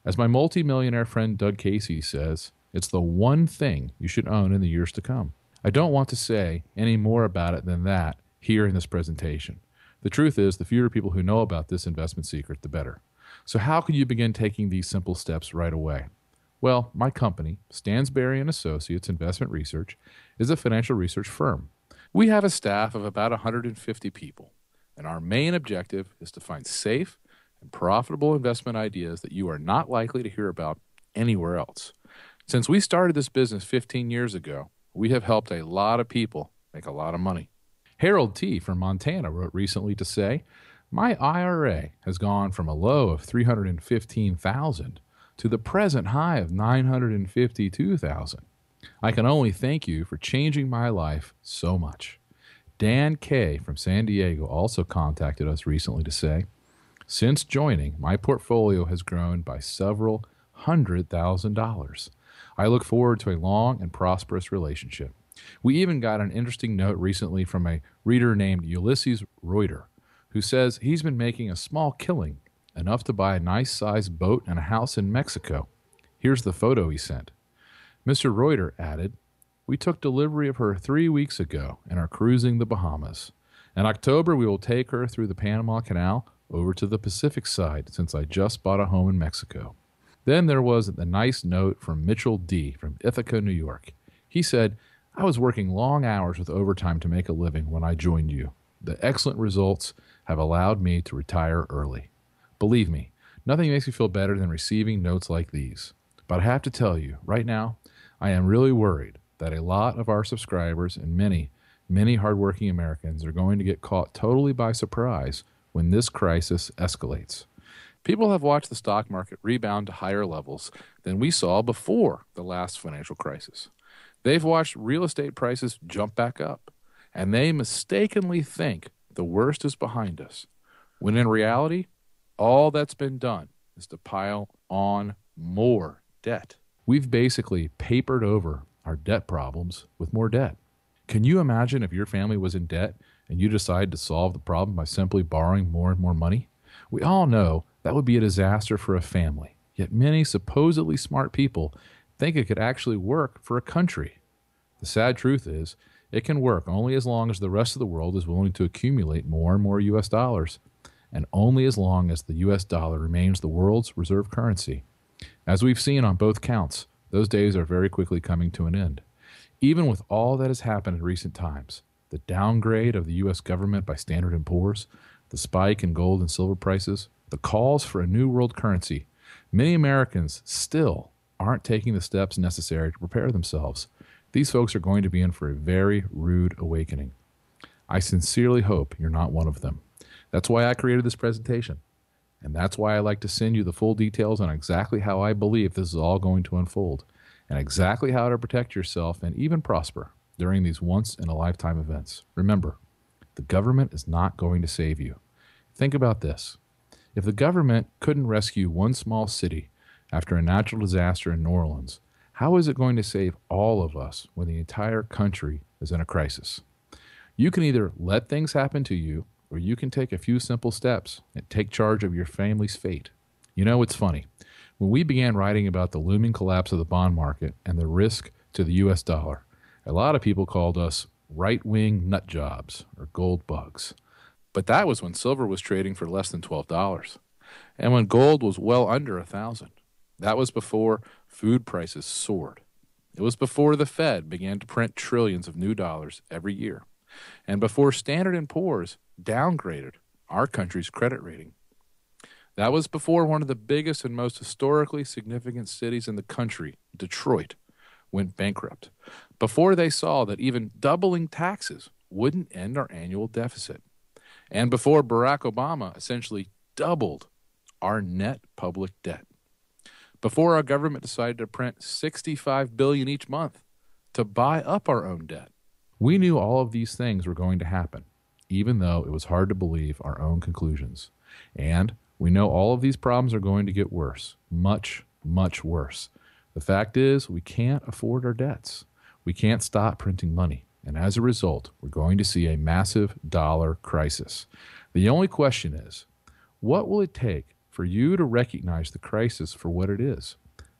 As my multimillionaire friend Doug Casey says, it's the one thing you should own in the years to come. I don't want to say any more about it than that here in this presentation. The truth is, the fewer people who know about this investment secret, the better. So how can you begin taking these simple steps right away? Well, my company, Stansberry & Associates Investment Research, is a financial research firm. We have a staff of about 150 people, and our main objective is to find safe and profitable investment ideas that you are not likely to hear about anywhere else. Since we started this business 15 years ago, we have helped a lot of people make a lot of money. Harold T. from Montana wrote recently to say, "My IRA has gone from a low of $315,000 to the present high of $952,000. I can only thank you for changing my life so much." Dan K. from San Diego also contacted us recently to say, "Since joining, my portfolio has grown by several $100,000. I look forward to a long and prosperous relationship." We even got an interesting note recently from a reader named Ulysses Reuter, who says he's been making a small killing, enough to buy a nice-sized boat and a house in Mexico. Here's the photo he sent. Mr. Reuter added, "We took delivery of her 3 weeks ago and are cruising the Bahamas. In October, we will take her through the Panama Canal over to the Pacific side, since I just bought a home in Mexico." Then there was the nice note from Mitchell D. from Ithaca, New York. He said, "I was working long hours with overtime to make a living when I joined you. The excellent results have allowed me to retire early. Believe me, nothing makes me feel better than receiving notes like these. But I have to tell you, right now, I am really worried that a lot of our subscribers and many, many hardworking Americans are going to get caught totally by surprise when this crisis escalates." People have watched the stock market rebound to higher levels than we saw before the last financial crisis. They've watched real estate prices jump back up, and they mistakenly think the worst is behind us, when in reality, all that's been done is to pile on more debt. We've basically papered over our debt problems with more debt. Can you imagine if your family was in debt and you decided to solve the problem by simply borrowing more and more money? We all know that would be a disaster for a family, yet many supposedly smart people think it could actually work for a country. The sad truth is, it can work only as long as the rest of the world is willing to accumulate more and more U.S. dollars, and only as long as the U.S. dollar remains the world's reserve currency. As we've seen on both counts, those days are very quickly coming to an end. Even with all that has happened in recent times, the downgrade of the U.S. government by Standard & Poor's, the spike in gold and silver prices, the calls for a new world currency, many Americans still aren't taking the steps necessary to prepare themselves. These folks are going to be in for a very rude awakening. I sincerely hope you're not one of them. That's why I created this presentation. And that's why I like to send you the full details on exactly how I believe this is all going to unfold, and exactly how to protect yourself and even prosper during these once-in-a-lifetime events. Remember, the government is not going to save you. Think about this. If the government couldn't rescue one small city after a natural disaster in New Orleans, how is it going to save all of us when the entire country is in a crisis? You can either let things happen to you, or you can take a few simple steps and take charge of your family's fate. You know, it's funny. When we began writing about the looming collapse of the bond market and the risk to the U.S. dollar, a lot of people called us right-wing nut jobs or gold bugs. But that was when silver was trading for less than $12, and when gold was well under $1,000. That was before food prices soared. It was before the Fed began to print trillions of new dollars every year, and before Standard & Poor's downgraded our country's credit rating. That was before one of the biggest and most historically significant cities in the country, Detroit, went bankrupt, before they saw that even doubling taxes wouldn't end our annual deficit, and before Barack Obama essentially doubled our net public debt, before our government decided to print $65 billion each month to buy up our own debt. We knew all of these things were going to happen, even though it was hard to believe our own conclusions. And we know all of these problems are going to get worse, much, much worse. The fact is, we can't afford our debts. We can't stop printing money. And as a result, we're going to see a massive dollar crisis. The only question is, what will it take for you to recognize the crisis for what it is?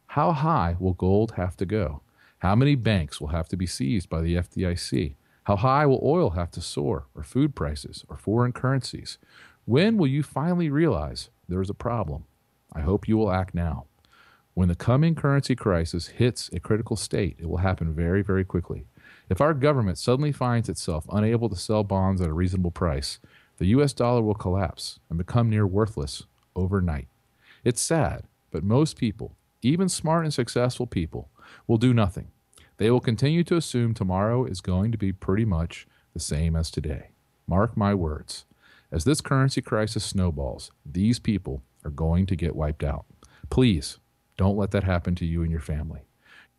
How high will gold have to go? How many banks will have to be seized by the FDIC? How high will oil have to soar, or food prices, or foreign currencies? When will you finally realize there is a problem? I hope you will act now. When the coming currency crisis hits a critical state, it will happen very, very quickly. If our government suddenly finds itself unable to sell bonds at a reasonable price, the U.S. dollar will collapse and become near worthless overnight. It's sad, but most people, even smart and successful people, will do nothing. They will continue to assume tomorrow is going to be pretty much the same as today. Mark my words. As this currency crisis snowballs, these people are going to get wiped out. Please don't let that happen to you and your family.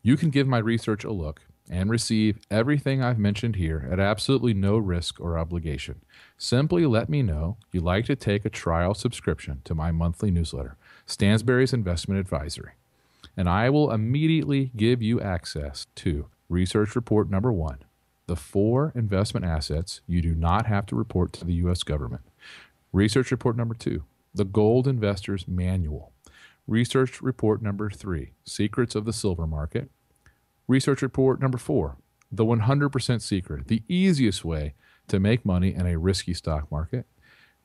You can give my research a look and receive everything I've mentioned here at absolutely no risk or obligation. Simply let me know you'd like to take a trial subscription to my monthly newsletter, Stansberry's Investment Advisory, and I will immediately give you access to Research Report Number 1, the 4 investment assets you do not have to report to the U.S. government. Research Report Number 2, the Gold Investor's Manual. Research Report Number 3, Secrets of the Silver Market. Research Report Number 4, the 100% secret, the easiest way to make money in a risky stock market.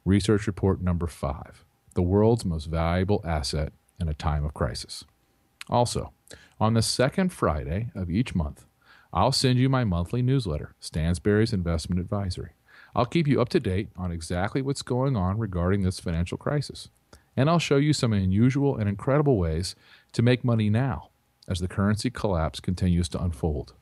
Research Report Number 5, the world's most valuable asset in a time of crisis. Also, on the second Friday of each month, I'll send you my monthly newsletter, Stansberry's Investment Advisory. I'll keep you up to date on exactly what's going on regarding this financial crisis. And I'll show you some unusual and incredible ways to make money now as the currency collapse continues to unfold.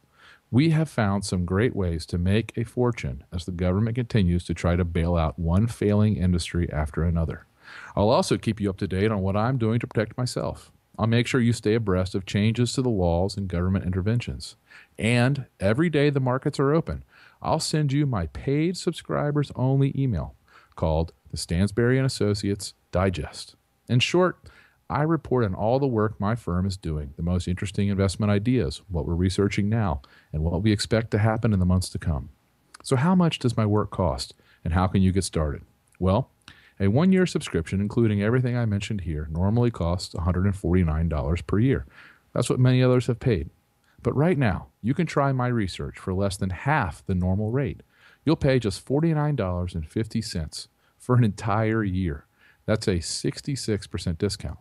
We have found some great ways to make a fortune as the government continues to try to bail out one failing industry after another. I'll also keep you up to date on what I'm doing to protect myself. I'll make sure you stay abreast of changes to the laws and government interventions. And every day the markets are open, I'll send you my paid subscribers only email called the Stansberry & Associates Digest. In short, I report on all the work my firm is doing, the most interesting investment ideas, what we're researching now, and what we expect to happen in the months to come. So how much does my work cost, and how can you get started? Well, a 1-year subscription, including everything I mentioned here, normally costs $149 per year. That's what many others have paid. But right now, you can try my research for less than half the normal rate. You'll pay just $49.50 for an entire year. That's a 66% discount.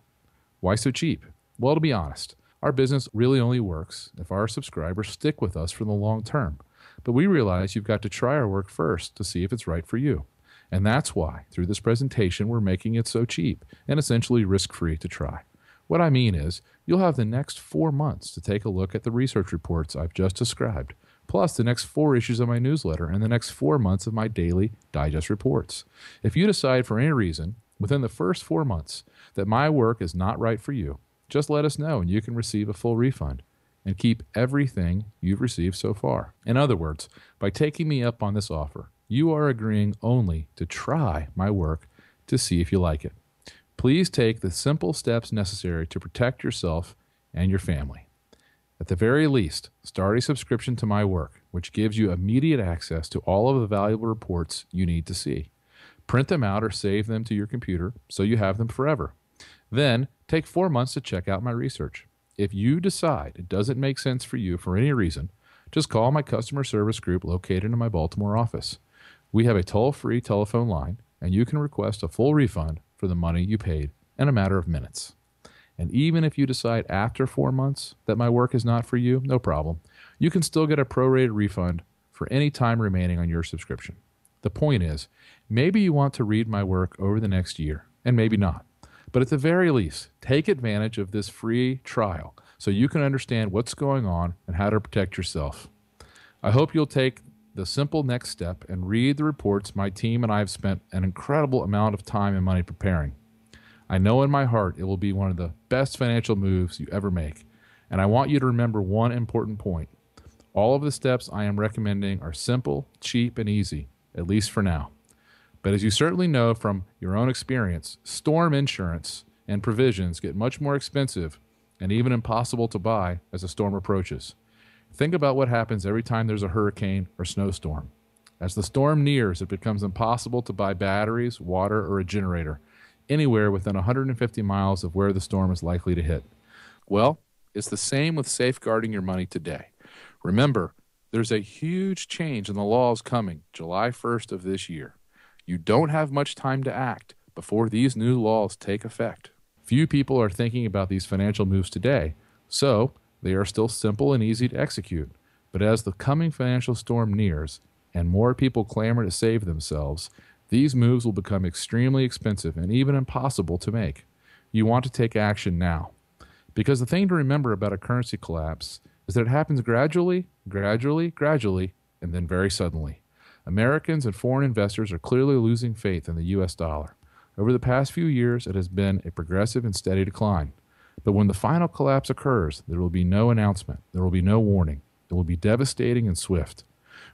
Why so cheap? Well, to be honest, our business really only works if our subscribers stick with us for the long term. But we realize you've got to try our work first to see if it's right for you. And that's why, through this presentation, we're making it so cheap and essentially risk-free to try. What I mean is, you'll have the next 4 months to take a look at the research reports I've just described, plus the next 4 issues of my newsletter and the next 4 months of my daily digest reports. If you decide for any reason, within the first 4 months, that my work is not right for you, just let us know and you can receive a full refund and keep everything you've received so far. In other words, by taking me up on this offer, you are agreeing only to try my work to see if you like it. Please take the simple steps necessary to protect yourself and your family. At the very least, start a subscription to my work, which gives you immediate access to all of the valuable reports you need to see. Print them out or save them to your computer so you have them forever. Then, take 4 months to check out my research. If you decide it doesn't make sense for you for any reason, just call my customer service group located in my Baltimore office. We have a toll-free telephone line, and you can request a full refund for the money you paid in a matter of minutes. And even if you decide after 4 months that my work is not for you, no problem. You can still get a prorated refund for any time remaining on your subscription. The point is, maybe you want to read my work over the next year, and maybe not. But at the very least, take advantage of this free trial so you can understand what's going on and how to protect yourself. I hope you'll take the simple next step and read the reports my team and I have spent an incredible amount of time and money preparing. I know in my heart it will be one of the best financial moves you ever make, and I want you to remember one important point. All of the steps I am recommending are simple, cheap, and easy, at least for now. But as you certainly know from your own experience, storm insurance and provisions get much more expensive and even impossible to buy as a storm approaches. Think about what happens every time there's a hurricane or snowstorm. As the storm nears, it becomes impossible to buy batteries, water, or a generator anywhere within 150 miles of where the storm is likely to hit. Well, it's the same with safeguarding your money today. Remember, there's a huge change in the laws coming July 1st of this year. You don't have much time to act before these new laws take effect. Few people are thinking about these financial moves today, so they are still simple and easy to execute. But as the coming financial storm nears and more people clamor to save themselves, these moves will become extremely expensive and even impossible to make. You want to take action now. Because the thing to remember about a currency collapse is that it happens gradually, and then very suddenly. Americans and foreign investors are clearly losing faith in the U.S. dollar. Over the past few years, it has been a progressive and steady decline. But when the final collapse occurs, there will be no announcement. There will be no warning. It will be devastating and swift.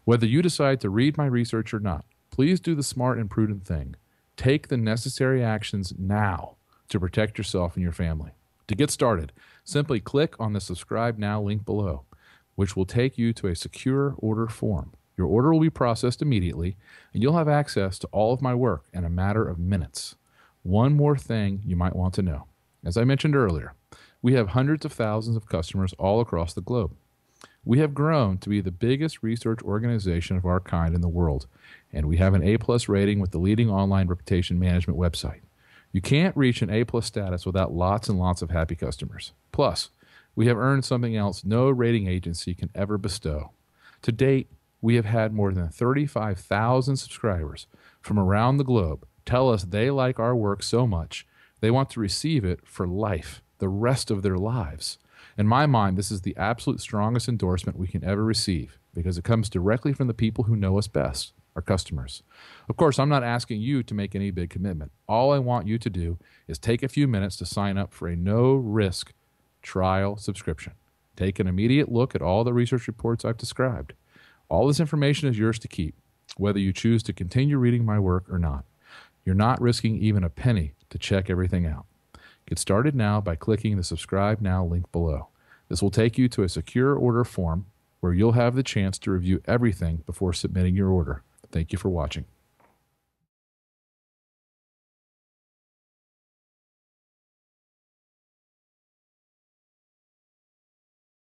Whether you decide to read my research or not, please do the smart and prudent thing. Take the necessary actions now to protect yourself and your family. To get started, simply click on the Subscribe Now link below, which will take you to a secure order form. Your order will be processed immediately, and you'll have access to all of my work in a matter of minutes. One more thing you might want to know. As I mentioned earlier, we have hundreds of thousands of customers all across the globe. We have grown to be the biggest research organization of our kind in the world, and we have an A+ rating with the leading online reputation management website. You can't reach an A+ status without lots and lots of happy customers. Plus, we have earned something else no rating agency can ever bestow. To date, we have had more than 35,000 subscribers from around the globe tell us they like our work so much they want to receive it for life, the rest of their lives. In my mind, this is the absolute strongest endorsement we can ever receive because it comes directly from the people who know us best, our customers. Of course, I'm not asking you to make any big commitment. All I want you to do is take a few minutes to sign up for a no-risk trial subscription. Take an immediate look at all the research reports I've described. All this information is yours to keep, whether you choose to continue reading my work or not. You're not risking even a penny to check everything out. Get started now by clicking the Subscribe Now link below. This will take you to a secure order form where you'll have the chance to review everything before submitting your order. Thank you for watching.